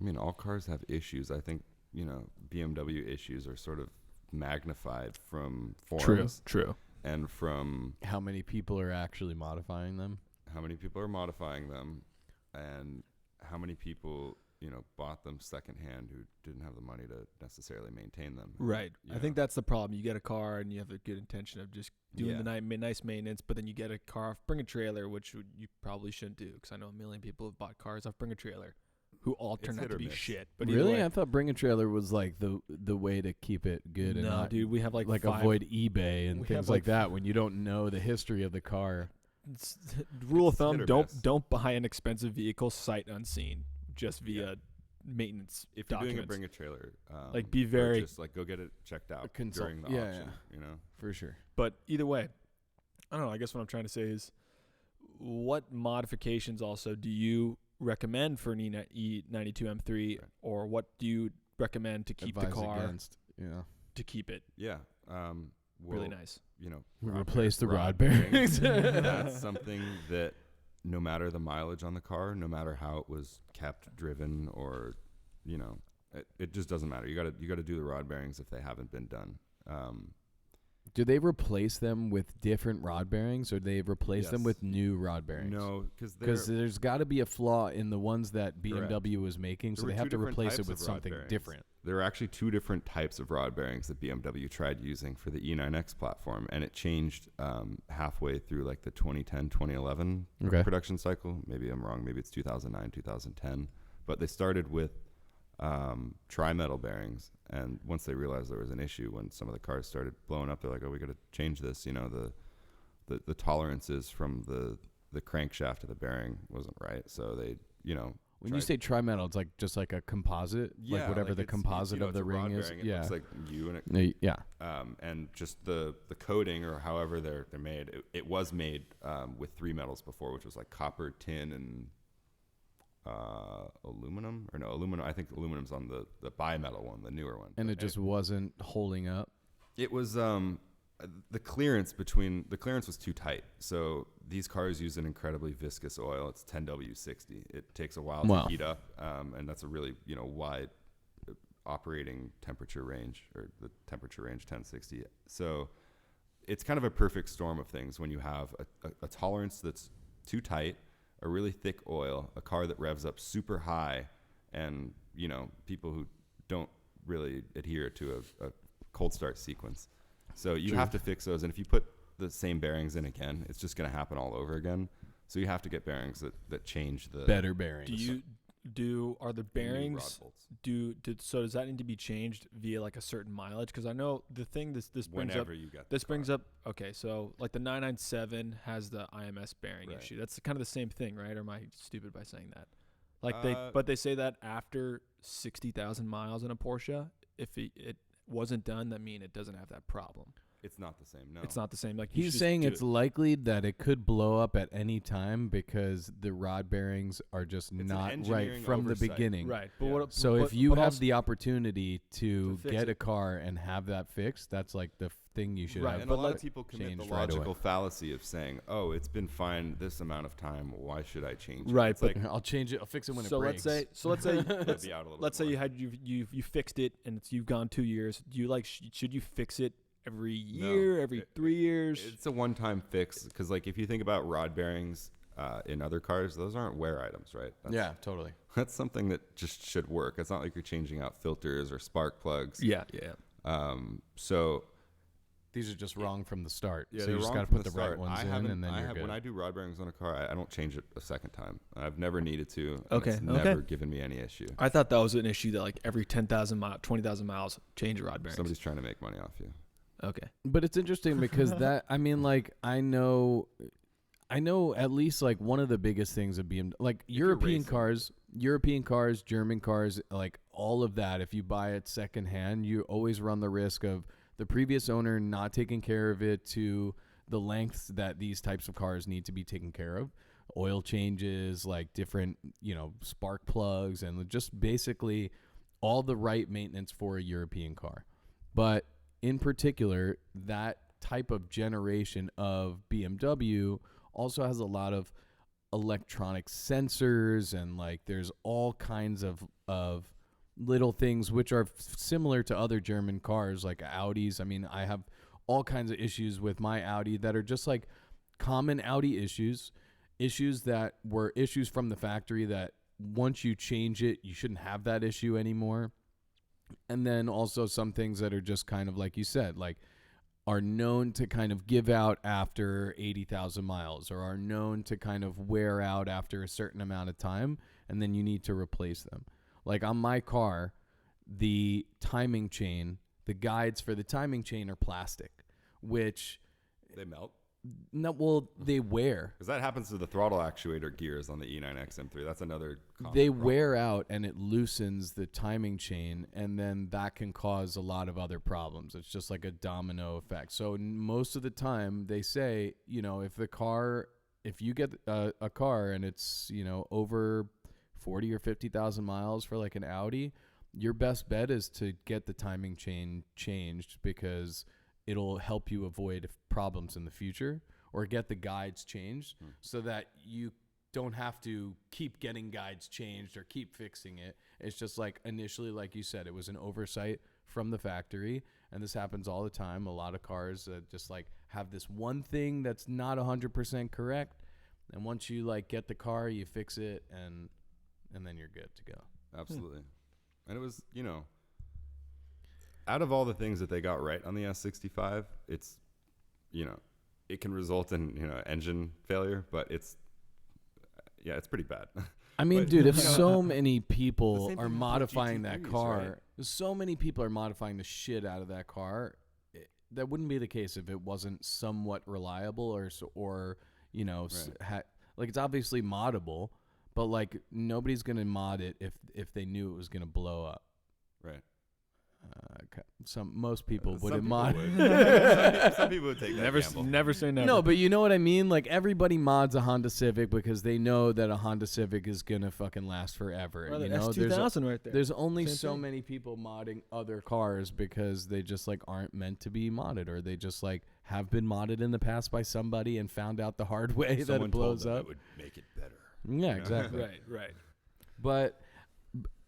I mean, all cars have issues. I think, BMW issues are sort of magnified from forums True. and from how many people are actually modifying them? how many people are modifying them and how many people, bought them secondhand who didn't have the money to necessarily maintain them. Right. You I think know? that's the problem. You get a car and you have a good intention of just doing Yeah. the nice maintenance, but then you get a car off Bring a Trailer, which you probably shouldn't do because I know a million people have bought cars off Bring a Trailer. who all It's turned out hit to or be miss. shit. But either Really? way, I thought bring a trailer was like the way to keep it good and no, not dude, we have like five, avoid eBay and we things have, like like, that when you don't know the history of the car. Rule of It's hit thumb: or don't miss. don't buy an expensive vehicle sight unseen, just via maintenance If you're doing documents. a bring a trailer, Like, be very- purchase, like go get it checked out consult- during the yeah, auction. You know, For sure. But either way, I don't know. I guess what I'm trying to say is, what modifications also do you recommend for an E92 M3, Right. or what do you recommend to keep Advise the car against, to keep it yeah. really Well, nice? You know, replace the rod bearings. bearings. That's something that no matter the mileage on the car, no matter how it was kept, driven, or you know, it just doesn't matter. You gotta do the rod bearings if they haven't been done. Do they replace them with different rod bearings, or they replace them Yes. with new rod bearings? No, Because there's got to be a flaw in the ones that BMW was making, so There they were have two to different replace it types with of rod something bearings. different. there are actually two different types of rod bearings that BMW tried using for the E9X platform, and it changed halfway through like the 2010, 2011 Okay. production cycle. Maybe I'm wrong. Maybe it's 2009, 2010. But they started with tri-metal bearings, and once they realized there was an issue when some of the cars started blowing up, they're like, oh, we got to change this. You know, the tolerances from the crankshaft of the bearing wasn't right, so they, you know, When you say tri-metal, it's like just like a composite, like whatever the it's, composite you know, of the it's a rod ring is. bearing. It Yeah. looks like you, and it Yeah. and just the coating or however they're made. It was made with three metals before, which was like copper, tin, and aluminum. Or no, aluminum. I think aluminum's on the bimetal one, the newer one. And But it just wasn't holding up. it was the clearance was too tight. So these cars use an incredibly viscous oil. It's 10W60. It takes a while Wow. to heat up, and that's a really wide operating temperature range, or the temperature range 1060. So it's kind of a perfect storm of things when you have a tolerance that's too tight, a really thick oil, a car that revs up super high, and people who don't really adhere to a cold start sequence. So you have to fix those, and if you put the same bearings in again, it's just going to happen all over again. So you have to get bearings that change the Better bearings. Are the new rod bearings bolts. so does that need to be changed via like a certain mileage? Because I know the thing this brings up Whenever you get this the brings car. up okay, so like the 997 has the IMS bearing Right. issue. That's kind of the same thing, right? Or am I stupid by saying that? Like Uh, they say that after 60,000 miles in a Porsche, if it wasn't done, that mean it doesn't have that problem. It's not the same. No, It's not the same. Like you He's should saying just it's do it. likely that it could blow up at any time because the rod bearings are just an not right engineering from the oversight. beginning. Right. But Yeah. what So but, if you but have also, the opportunity to fix get it. a car and have that fixed, that's like the thing you should Right, have. and a lot let- of people commit the changed right away. logical fallacy of saying, "Oh, it's been fine this amount of time. Why should I change it?" Right, It's but- like, I'll change it. I'll fix it when so it let's breaks. say let's say it'll be out a little let's bit say more. you fixed it and you've gone 2 years. Do you should you fix it every year, every 3 years? It's a one-time fix, because like if you think about rod bearings in other cars, those aren't wear items, right? Yeah, totally. That's something that just should work. It's not like you're changing out filters or spark plugs. Yeah. So These are just wrong from the start. yeah, so they're you just wrong got to from put the start. right ones I in, haven't- and then I you're have, good. when I do rod bearings on a car, I don't change it a second time. I've never needed to. And Okay, It's okay. never given me any issue. I thought that was an issue that like every 10,000 miles, 20,000 miles, change your rod bearings. Somebody's trying to make money off you. Okay. But it's interesting because I mean, like, I know at least like one of the biggest things of BMW, like you're European racing. cars, German cars, like all of that. If you buy it secondhand, you always run the risk of the previous owner not taking care of it to the lengths that these types of cars need to be taken care of. Oil changes, like different, spark plugs, and just basically all the right maintenance for a European car. But in particular, that type of generation of BMW also has a lot of electronic sensors, and like there's all kinds of little things which are similar to other German cars like Audis. I mean, I have all kinds of issues with my Audi that are just like common Audi issues that were issues from the factory that once you change it, you shouldn't have that issue anymore. And then also some things that are just kind of like you said, like are known to kind of give out after 80,000 miles, or are known to kind of wear out after a certain amount of time. and then you need to replace them. Like on my car, the timing chain, the guides for the timing chain are plastic, which They melt. they wear. Because that happens to the throttle actuator gears on the E9X M3. That's another common They problem. wear out and it loosens the timing chain, and then that can cause a lot of other problems. It's just like a domino effect. So most of the time they say, if you get a car and it's, over 40 or 50,000 miles for like an Audi, your best bet is to get the timing chain changed, because it'll help you avoid problems in the future, or get the guides changed so that you don't have to keep getting guides changed or keep fixing it. It's just like initially, like you said, it was an oversight from the factory, and this happens all the time. A lot of cars just like have this one thing that's not 100% correct, and once you like get the car, you fix it, and then you're good to go. Absolutely. And it was, out of all the things that they got right on the S65, it's, it can result in, engine failure, but it's pretty bad. I mean, But, dude, if you know, so many the people same are thing with modifying that GT3s, car, right? so many people are modifying the shit out of that car, that wouldn't be the case if it wasn't somewhat reliable or like it's obviously moddable, but like nobody's gonna mod it if they knew it was gonna blow up. Right. Most people Some wouldn't people mod. would. Some people would take that gamble. Never say never. No, but you know what I mean? Like everybody mods a Honda Civic because they know that a Honda Civic is gonna fucking last forever. Brother, you know, S2000 right there. there's only Same so thing. many people modding other cars because they just like aren't meant to be modded, or they just like have been modded in the past by somebody and found out the hard way that Someone it blows told them up. it would make it better. Yeah, exactly. right. But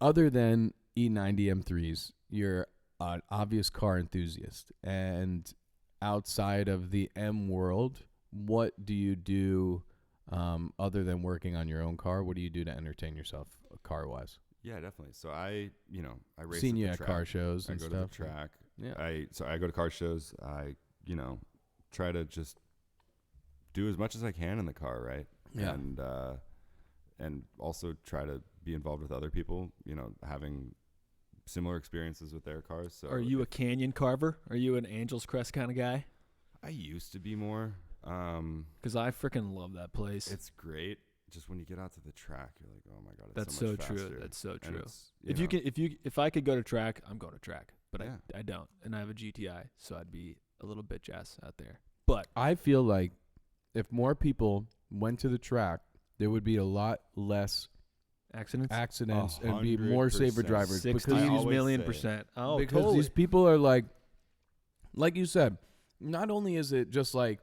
other than E90 M3s, you're an obvious car enthusiast. And outside of the M world, what do you do other than working on your own car? What do you do to entertain yourself car-wise? Yeah, definitely. So I race Seen at you the at track. car shows I and go stuff. to the track. Yeah. I go to car shows. I, try to just do as much as I can in the car, right? Yeah. And also try to be involved with other people, having similar experiences with their cars. So Are you a canyon carver? Are you an Angel's Crest kind of guy? I used to be more. Because I freaking love that place. It's great. Just when you get out to the track, you're like, oh my god, it's That's so much true. faster. That's so And true. it's, If I could go to track, I'm going to track. But Yeah. I don't, and I have a GTI, so I'd be a little bitch ass out there. But I feel like if more people went to the track, there would be a lot less accidents, accidents and be more safer 100%. drivers. 60 I always million say- percent. Oh, Because totally. these people are like you said, not only is it just like,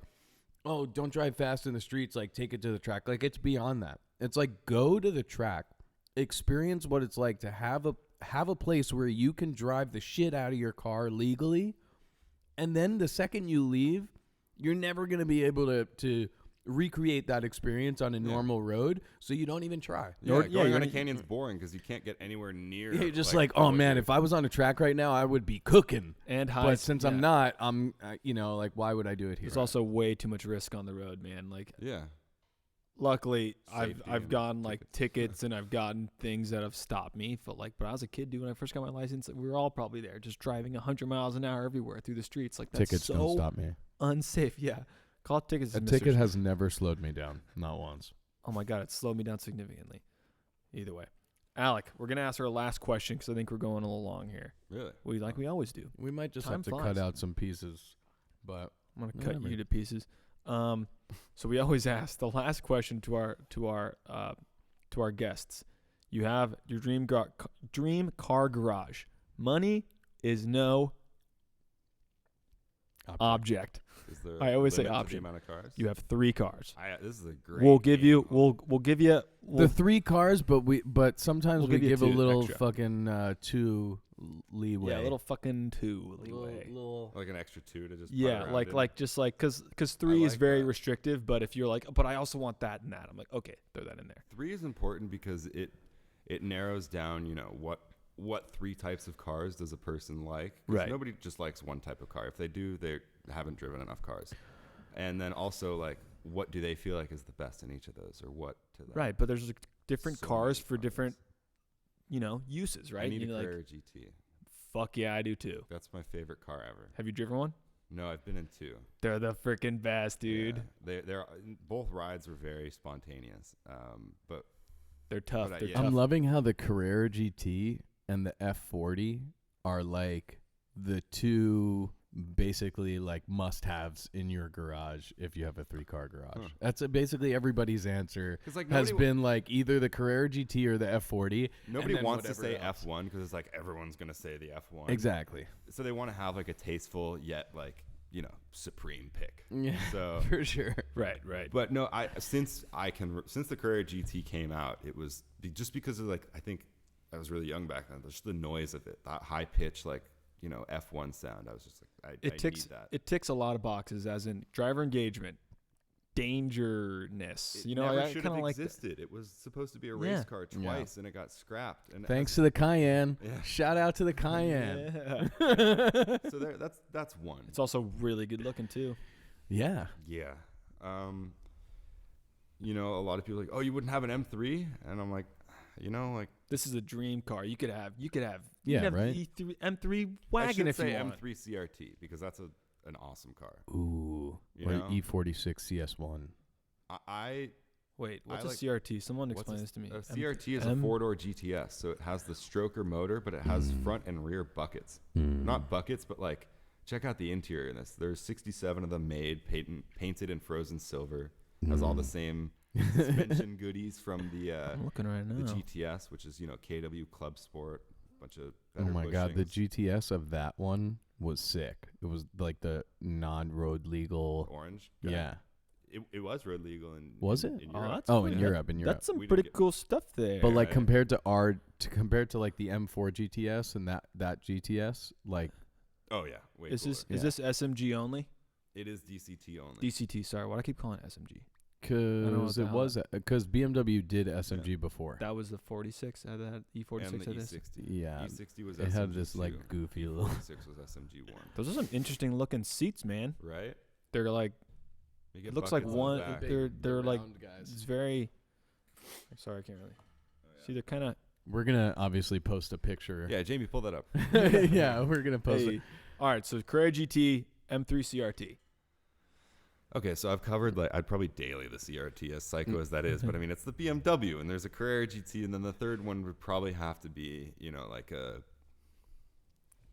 oh, don't drive fast in the streets, like take it to the track. Like it's beyond that. It's like go to the track, experience what it's like to have a place where you can drive the shit out of your car legally, and then the second you leave, you're never gonna be able to recreate that experience on a normal road, so you don't even try. Going you're on a gonna- canyon's boring because you can't get anywhere near. You're just like, oh man, if I was on a track right now, I would be cooking. and high. But since I'm not, I'm, like, why would I do it here? There's also way too much risk on the road, man. Like, yeah, luckily, Safety I've and gotten like tickets and I've gotten things that have stopped me. But I was a kid, dude. When I first got my license, we were all probably there, just driving 100 miles an hour everywhere through the streets. Like that's tickets so don't stop me. unsafe. Yeah, call tickets. A ticket has never slowed me down, not once. Oh my god, it slowed me down significantly. Either way, Alec, we're gonna ask our last question because I think we're going a little long here. really. We always do. We might just Time have to flies. cut out some pieces, but I'm gonna cut Whatever. you to pieces. So we always ask the last question to our guests. You have your dream car garage. Money is no object. Is there I always say limit to the option. amount of cars? You have 3 cars. This is a great. We'll give game. you. We'll give you. the 3 cars, but sometimes We'll we give you give a 2 little extra. fucking 2 leeway. Yeah, a little fucking 2 leeway. Little like an extra 2 to just. putt Yeah, around like in. like just like because 3 is like very that. restrictive. But if you're like, but I also want that and that, I'm like, okay, throw that in there. 3 is important because it narrows down. What 3 types of cars does a person like? 'Cause Right. Nobody just likes one type of car. If they do, they haven't driven enough cars. And then also like, what do they feel like is the best in each of those, or what to them? Right, but there's different So cars many for cars. different, uses, right? I need You know, a like, Carrera GT. fuck yeah, I do too. That's my favorite car ever. Have you driven one? No, I've been in 2. They're the freaking best, dude. Yeah. They're both rides were very spontaneous. But They're tough. But, They're yeah. tough. I'm loving how the Carrera GT and the F40 are like the two basically like must-haves in your garage if you have a 3-car garage. Huh. That's basically everybody's answer. 'cause, like, Has nobody, been like either the Carrera GT or the F40. nobody then wants to whatever say else. F1 because it's like everyone's gonna say the F1. Exactly. So they want to have like a tasteful yet like supreme pick. Yeah, So, for sure. Right. but no, since the Carrera GT came out, it was just because of like I think I was really young back then. Just the noise of it, that high pitch like F1 sound. I was just like I need that. It ticks a lot of boxes, as in driver engagement, dangerousness. It You know, never I should kind have of like that. existed. It was supposed to be a race Yeah. car Yeah. twice, and it got scrapped. And Thanks to the Cayenne. Yeah. Shout out to the Cayenne. Yeah. so that's one. It's also really good looking too. Yeah. Yeah. A lot of people are like, oh, you wouldn't have an M3, and I'm like, like This is a dream car. You could have Yeah, have right? the M3 I wagon should if say you want. M3 CRT because that's an awesome car. Ooh. You Or know? E46 CS1. I Wait, what's I a like- CRT? Someone what's explain this to me. A CRT is a M- 4-door GTS, so it has the stroker motor, but it has front and rear buckets. Mm. Not buckets, but like check out the interior in this. There's 67 of them made, painted in frozen silver. Has all the same suspension goodies from the I'm looking right the now. GTS, which is KW Club Sport, bunch of Oh better my god, the bushings. GTS of that one was sick. It was like the non-road legal. Orange. Yeah. It was road legal in Was in, it? in Oh, Europe. that's Oh, pretty- in Europe, That's some We didn't pretty get- cool stuff there. But like right. compared to like the M4 GTS and that GTS, like Oh yeah, way is cooler. this is this SMG only? It is DCT only. DCT. Sorry, why do I keep calling it SMG? because what the it hell was because BMW did SMG Yeah. before. That was the 46. That E46. and the had this. E60. Yeah. E60 was It had SMG this like 2. goofy little. 46 was SMG 1. Those are some interesting looking seats, man. Right? They're like You it get looks like buckets on the one. back. They're like guys. it's very. Sorry, I can't really. See, they're kind of. We're gonna obviously post a picture. Yeah, Jamie, pull that up. Yeah, we're gonna post it. All right, so Carrera GT M3 CRT. Okay, so I've covered I'd probably daily the CRT, as psycho as that is, but I mean it's the BMW, and there's a Carrera GT, and then the third one would probably have to be like a.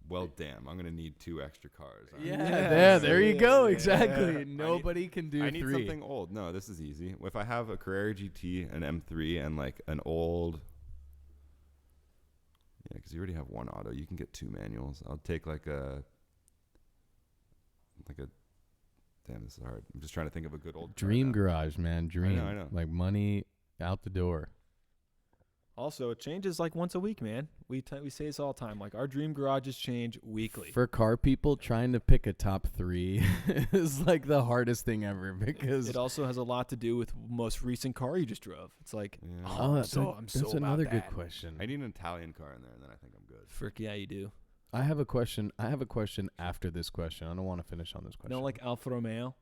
Well, damn, I'm gonna need 2 extra cars. aren't I? Yeah, there you go. Yeah. Exactly. I Nobody can do I need 3. something old. No, this is easy. If I have a Carrera GT, an M3, and like an old, because you already have one auto, you can get 2 manuals. I'll take like a. Damn, this is hard. I'm just trying to think of a good old car Dream now. garage, man. Dream. I know. Like money out the door. Also, it changes like once a week, man. We say this all the time. Like our dream garages change weekly. For car people, trying to pick a top 3 is like the hardest thing ever because It also has a lot to do with most recent car you just drove. It's like, Yeah. oh, I'm so that's about another good that. question. I need an Italian car in there, and then I think I'm good. Frick, yeah, you do. I have a question. After this question. I don't want to finish on this question. No, like Alfa Romeo,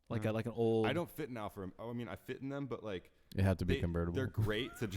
like No. like an old. I don't fit in Alfa. I mean, I fit in them, but like it had to be they- convertible. They're great to.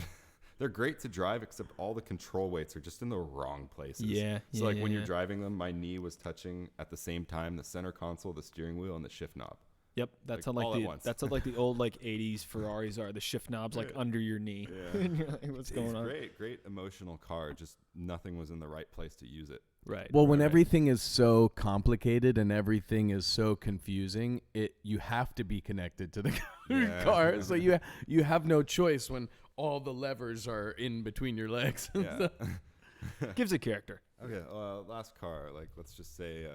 They're great to drive, except all the control weights are just in the wrong places. Yeah. So yeah, like yeah, when yeah. you're driving them, my knee was touching at the same time the center console, the steering wheel, and the shift knob. Yep, that's like, how all like at the once. that's how like the old like '80s Ferraris are. The shift knobs like Yeah. under your knee. Yeah. And you're like, what's going It's on? great emotional car. Just nothing was in the right place to use it. Right. Well, when right. everything is so complicated and everything is so confusing, you have to be connected to the Yeah. car. So you have no choice when all the levers are in between your legs. Yeah. gives it character. Okay. Last car. Like let's just say.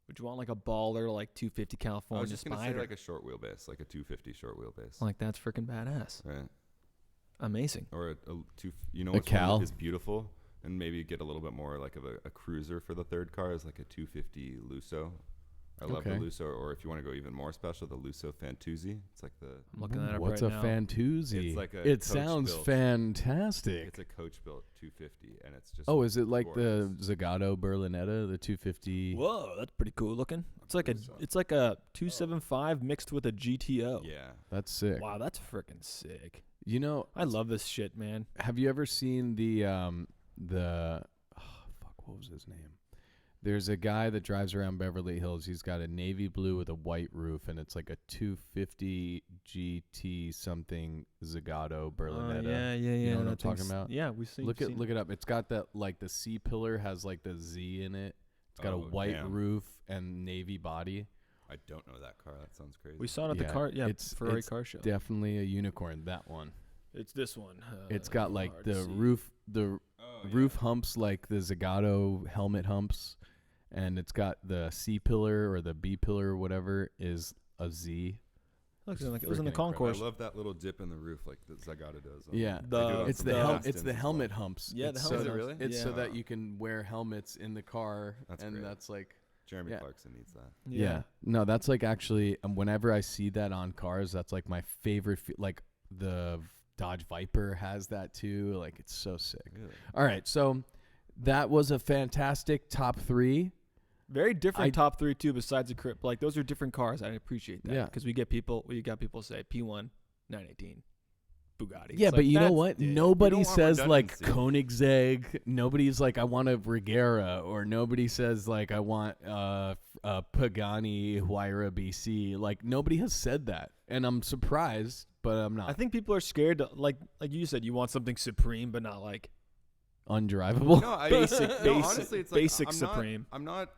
Would you want like a baller like 250 I California was just gonna Spider? say like a short wheelbase, like a 250 short wheelbase. Like that's freaking badass. Right. Amazing. Or a two. You know A which Cal? one is beautiful, and maybe get a little bit more like of a cruiser for the third car is like a 250 Lusso. I love the Okay. Lusso, or if you want to go even more special, the Lusso Fantuzzi. It's like the I'm looking that up What's right a now. Fantuzzi? It's like a it coach sounds built. fantastic. it's a coach built 250, and it's just Oh, is it like gorgeous. the Zagato Berlinetta, the 250? Whoa, that's pretty cool looking. It's like a Lusso. it's like a 275 mixed with a GTO. Yeah, That's sick. Wow, that's freaking sick. You know, I love this shit, man. have you ever seen the what was his name? There's a guy that drives around Beverly Hills. He's got a navy blue with a white roof, and it's like a 250 GT something Zagato Berlinetta. Yeah. You know what I'm that talking thing's- about? Yeah, we've seen. Look it up. It's got that, like, the C pillar has like the Z in it. It's got a Oh, white damn. roof and navy body. I don't know that car. That sounds crazy. We saw it at Yeah, the car. Yeah, it's- Ferrari it's car show. Definitely a unicorn. That one. It's this one. It's got like hard to the see. roof, the Oh, roof humps like the Zagato helmet humps, and it's got the C pillar or the B pillar or whatever is a Z. Looks It's like it was in the freaking incredible. concourse. I love that little dip in the roof, like the Zagato does. Yeah, They do it on it's some the hel- Astons it's the as well. helmet humps. Yeah, the It's helmet so, Is it really? It's so Yeah. that you can wear helmets in the car, That's and great. that's like Jeremy Yeah. Clarkson needs that. yeah. No, that's like actually whenever I see that on cars, that's like my favorite. Like the Dodge Viper has that too. Like it's so sick. Really? All right, so that was a fantastic top 3. Very different I- top 3 too. Besides the crib, like those are different cars. I appreciate that. Yeah. because we got people say P1 918 Bugatti. Yeah, It's but like, you know that's what? it. Nobody You don't want says like redundancy. Koenigsegg. Nobody's like, I want a Regera, or nobody says like, I want Pagani Huayra BC. Like nobody has said that, and I'm surprised, but I'm not. I think people are scared to, like you said, you want something supreme, but not like Undrivable. No, I, Basic- no, basic- honestly, it's like, basic I'm Supreme. I'm not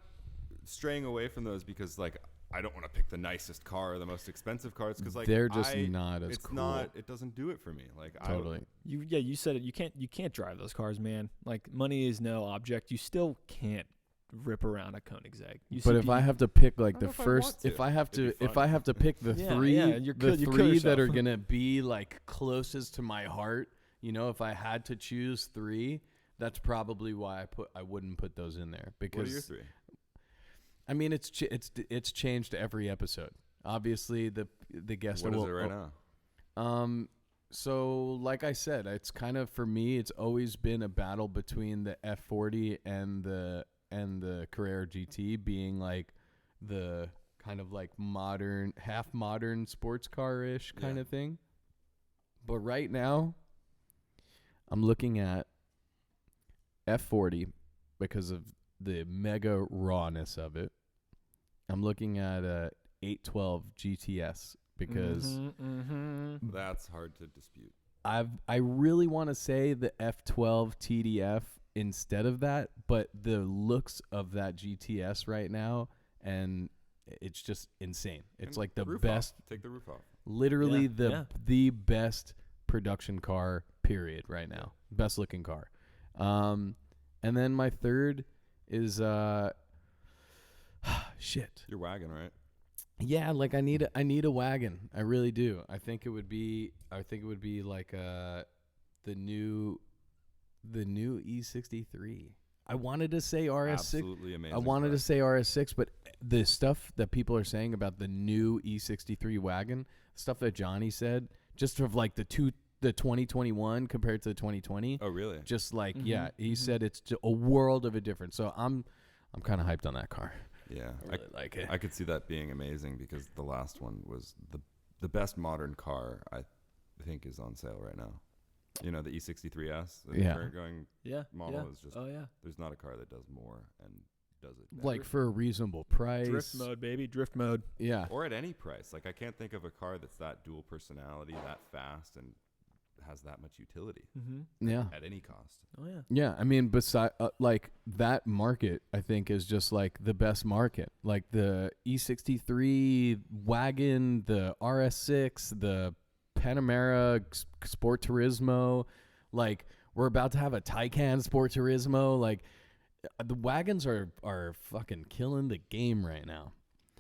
straying away from those because like I don't want to pick the nicest car or the most expensive cars because like They're just I- not as it's cool. not. It doesn't do it for me. Like Totally. you said it. You can't drive those cars, man. Like money is no object. You still can't rip around a Koenigsegg. But if I have to pick like I the don't know if I first, want to. if I have It'd to, be if fun. I have to pick the Yeah, three, yeah, you the kill three that are yourself. gonna be like closest to my heart, you know, if I had to choose 3, that's probably why I wouldn't put those in there because what are your 3? I mean it's changed every episode. Obviously the guest What is will, it right now? So like I said, it's kind of for me it's always been a battle between the F40 and the Carrera GT being like the kind of like modern, half modern sports car-ish kind Yeah. of thing. But right now I'm looking at F40 because of the mega rawness of it. I'm looking at a 812 GTS because That's hard to dispute. I really want to say the F12 TDF instead of that, but the looks of that GTS right now, and it's just insane. It's And like the roof best, off. Take the roof off. literally Yeah. the best production car period right now. Best looking car. And then my third is shit. Your wagon, right? Yeah, like I need a wagon. I really do. I think it would be like the new E63. I wanted to say RS6. Absolutely amazing. I wanted car. to say RS6, but the stuff that people are saying about the new E63 wagon, stuff that Johnny said, just of like the 2021 compared to the 2020, Oh, really? just like Mhm, yeah, he mhm. said it's a world of a difference. So I'm kind of hyped on that car. Yeah. I really like it. I could see that being amazing because the last one was the best modern car I think is on sale right now. You know, the E63S, the Yeah. current going, Yeah. model yeah. is just- Oh yeah. there's not a car that does more and does it better. Like for a reasonable price. Drift mode, baby. Drift mode. Yeah. or at any price. Like I can't think of a car that's that dual personality, that fast, and has that much utility Mm-hmm. Yeah. at any cost. Oh yeah. Yeah, I mean, beside like that market, I think is just like the best market. Like the E63 wagon, the RS6, the Panamera Sport Turismo. Like we're about to have a Taycan Sport Turismo. Like the wagons are fucking killing the game right now.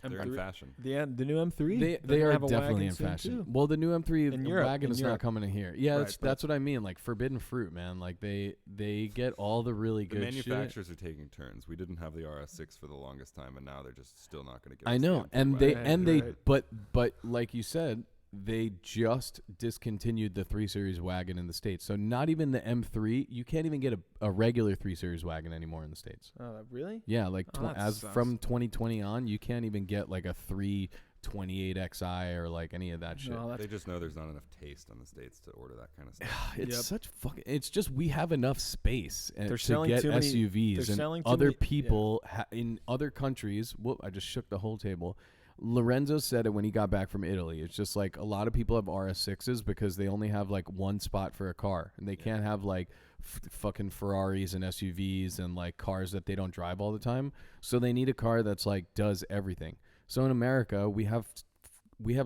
They're in M3 fashion. The new M3. They They're are gonna have a definitely wagon in soon, fashion. too. Well, the new M3 In Europe, wagon in is not Europe. coming in here. Yeah, Right, that's what I mean. Like forbidden fruit, man. Like they get all the really The good shit. manufacturers are taking turns. We didn't have the RS6 for the longest time, and now they're just still not going to give I us the know, M3 and wagon. Right. but like you said, they just discontinued the 3 Series wagon in the States. So not even the M3, you can't even get a regular 3 Series wagon anymore in the States. Really? Yeah, like Oh, that as sucks. from 2020 on, you can't even get like a 328xi or like any of that shit. No, They that's just know there's not enough taste on the States to order that kind of stuff. It's Yep. such fucking. It's just we have enough space They're to selling get too many- SUVs, they're and selling too other many- yeah. people in other countries. Whoop! I just shook the whole table. Lorenzo said it when he got back from Italy. It's just like a lot of people have RS6s because they only have like one spot for a car, and they can't have like fucking Ferraris and SUVs and like cars that they don't drive all the time. So they need a car that's like does everything. So in America, we have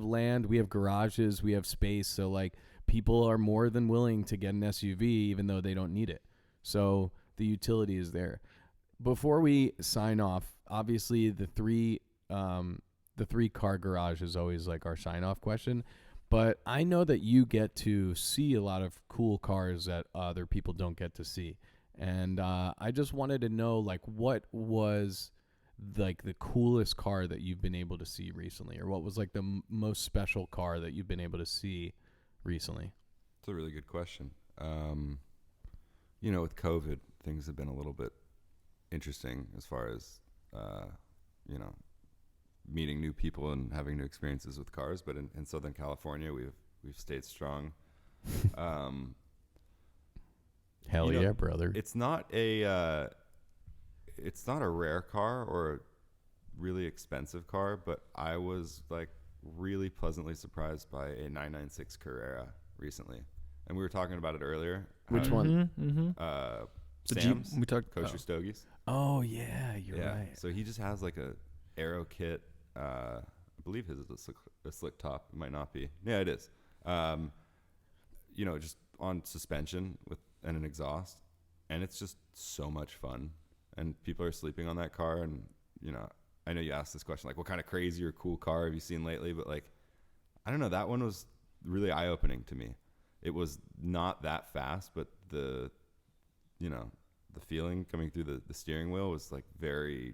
land, we have garages, we have space. So like people are more than willing to get an SUV even though they don't need it. So the utility is there. Before we sign off, obviously the three car garage is always like our sign off question. But I know that you get to see a lot of cool cars that other people don't get to see. And I just wanted to know like what was like the coolest car that you've been able to see recently, or what was like the most special car that you've been able to see recently? It's a really good question. With COVID, things have been a little bit interesting as far as, meeting new people and having new experiences with cars. But in Southern California, we've stayed strong. Hell yeah, brother. It's not a rare car or a really expensive car, but I was like really pleasantly surprised by a 996 Carrera recently, and we were talking about it earlier. Which one? Mm-hmm. The Jeep. Sam's We talked. Kosher Stogies. Oh yeah, you're right. So he just has like a aero kit. I believe his is a slick top. It might not be. Yeah, it is. Just on suspension and an exhaust, and it's just so much fun. And people are sleeping on that car. And I know you asked this question, like, what kind of crazy or cool car have you seen lately? But like, I don't know. That one was really eye-opening to me. It was not that fast, but the feeling coming through the steering wheel was like very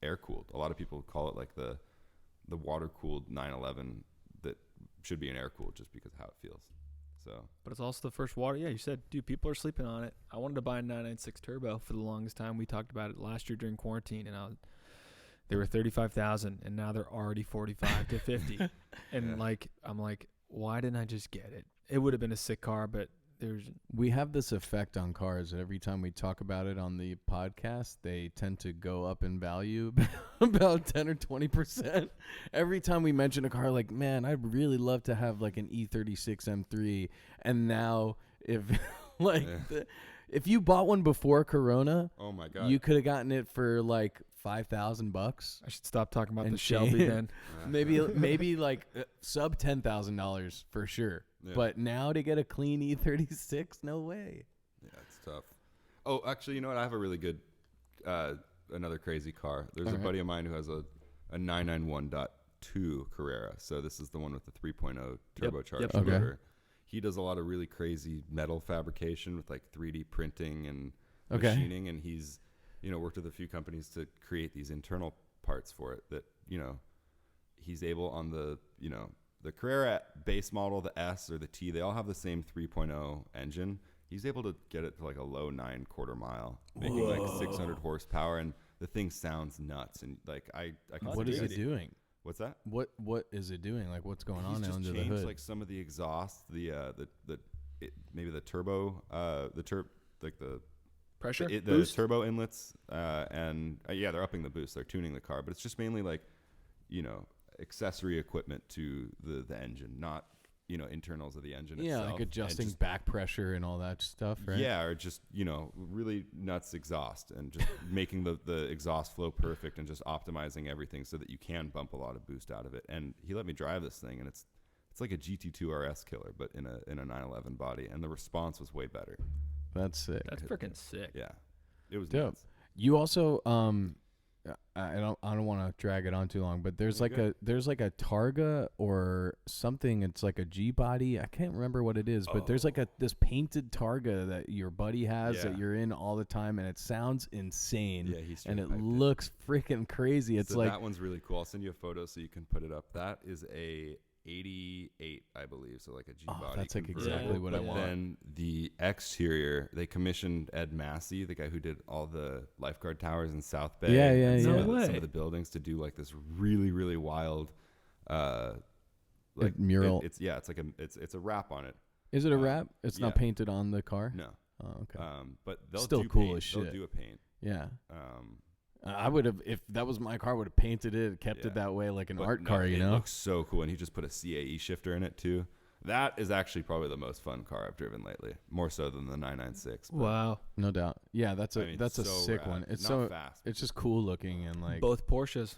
air-cooled. A lot of people call it like the water-cooled 911 that should be an air-cooled just because of how it feels. So, But it's also the first water. Yeah, you said, dude, people are sleeping on it. I wanted to buy a 996 Turbo for the longest time. We talked about it last year during quarantine, and they were $35,000, and now they're already 45 to 50. And Yeah. I'm like, why didn't I just get it? It would have been a sick car, but We have this effect on cars that every time we talk about it on the podcast, they tend to go up in value about 10 or 20%. Every time we mention a car, like, man, I'd really love to have like an E36 M3. And now if if you bought one before Corona, oh my God, you could have gotten it for like $5,000. I should stop talking about And the Shelby then. Maybe like sub $10,000 for sure. Yeah. But now to get a clean E36, no way. Yeah, it's tough. Oh, actually, you know what? I have a really good, another crazy car. There's a buddy of mine who has a 991.2 Carrera. So this is the one with the 3.0 turbocharged Okay. motor. He does a lot of really crazy metal fabrication with like 3D printing and machining. And he's, worked with a few companies to create these internal parts for it that, he's able on the Carrera base model, the S or the T, they all have the same 3.0 engine. He's able to get it to like a low 9/4 mile, making like 600 horsepower, and the thing sounds nuts. And like I can. What is it doing? What's that? What is it doing? Like what's going on He's just under the changed hood? like some of the exhaust, maybe the turbo, the Pressure? the Boost? turbo inlets, and they're upping the boost. They're tuning the car, but it's just mainly like, accessory equipment to the engine, not internals of the engine itself. Like adjusting just, back pressure and all that stuff, right? Yeah, or just really nuts exhaust and just making the exhaust flow perfect and just optimizing everything so that you can bump a lot of boost out of it. And he let me drive this thing, and it's like a GT2 RS killer, but in a 911 body, and the response was way better. That's sick. That's freaking sick. Yeah, it was Dope. nuts. You also I don't want to drag it on too long, but there's You're like good. there's like a Targa or something. It's like a G body. I can't remember what it is, but there's like this painted Targa that your buddy has that Yeah. you're in all the time, and it sounds insane. Yeah, he's and it straight piped looks freaking crazy. It's So like that one's really cool. I'll send you a photo so you can put it up. That is a 88, I believe, so like a G body. that's like convertible. exactly what I But want. then the exterior, they commissioned Ed Massey, the guy who did all the lifeguard towers in South Bay. Yeah, and yeah, some yeah. of the- No Some way. of the buildings to do like this really, really wild, like mural. It's it's a wrap on it. Is it a um, wrap? It's not yeah. painted on the car. No, Oh, okay. but they'll Still do cool paint. as They'll shit. do a paint. Yeah. Um, I would have, if that was my car, would have painted it, kept Yeah. it that way, like an but art no, car, you it know? looks so cool, and he just put a CAE shifter in it too. That is actually probably the most fun car I've driven lately, more so than the 996. but Wow. No doubt. Yeah, that's a I mean, that's a so sick rad. one. It's Not so fast. it's just cool looking and like Both Porsches.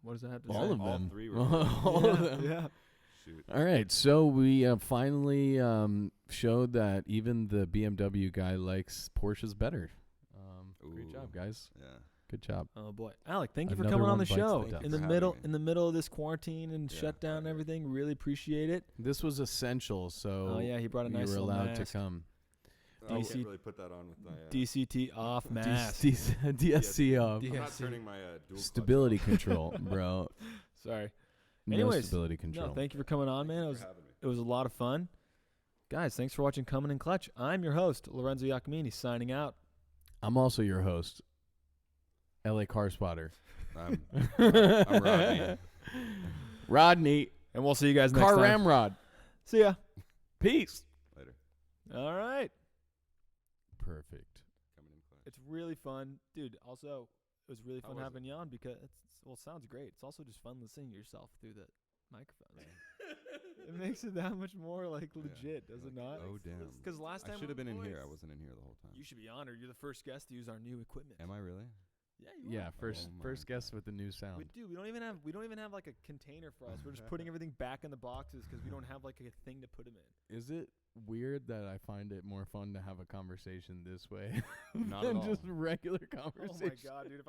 What does that have to all say? of all them. three were all of them. Yeah. Shoot. All right, so we finally showed that even the BMW guy likes Porsches better. Great Ooh. job, guys. Yeah. Good job. Oh boy, Alec, thank you for Another coming on one the bites show the dust. in the Thanks for middle having me. in the middle of this quarantine and Yeah, shutdown and right. everything. Really appreciate it. This was essential, so Oh yeah, he brought a nice you were little allowed mask. to come. I DC can't really put that on with my DCT off mask. DSC off. D- I'm not DSC. turning my dual clutch Stability off. control, bro. Sorry. No Anyways, stability control. No, thank you for coming on, man. Thanks for having me. It was a lot of fun. Guys, thanks for watching Coming in Clutch. I'm your host, Lorenzo Iacomini, signing out. I'm also your host, LA Car Spotter. I'm Rodney. Rodney, And we'll see you guys next Car time. Ramrod. See ya. Peace. Later. All right. Perfect. Coming in clutch. It's really fun. Dude, also, it was really How fun was having you on because it sounds great. It's also just fun listening to yourself through the microphone. It makes it that much more like legit, does it not? Oh damn. Because last time I should have been in here. I was. wasn't in here the whole time. You should be honored. You're the first guest to use our new equipment. Am I really? Yeah, you Yeah, are. first Oh my first guess with the new We sound. do. We don't even have like a container for us. We're just putting everything back in the boxes because we don't have like a thing to put them in. Is it weird that I find it more fun to have a conversation this way Not at than all. just regular Oh conversation? my god, dude! If I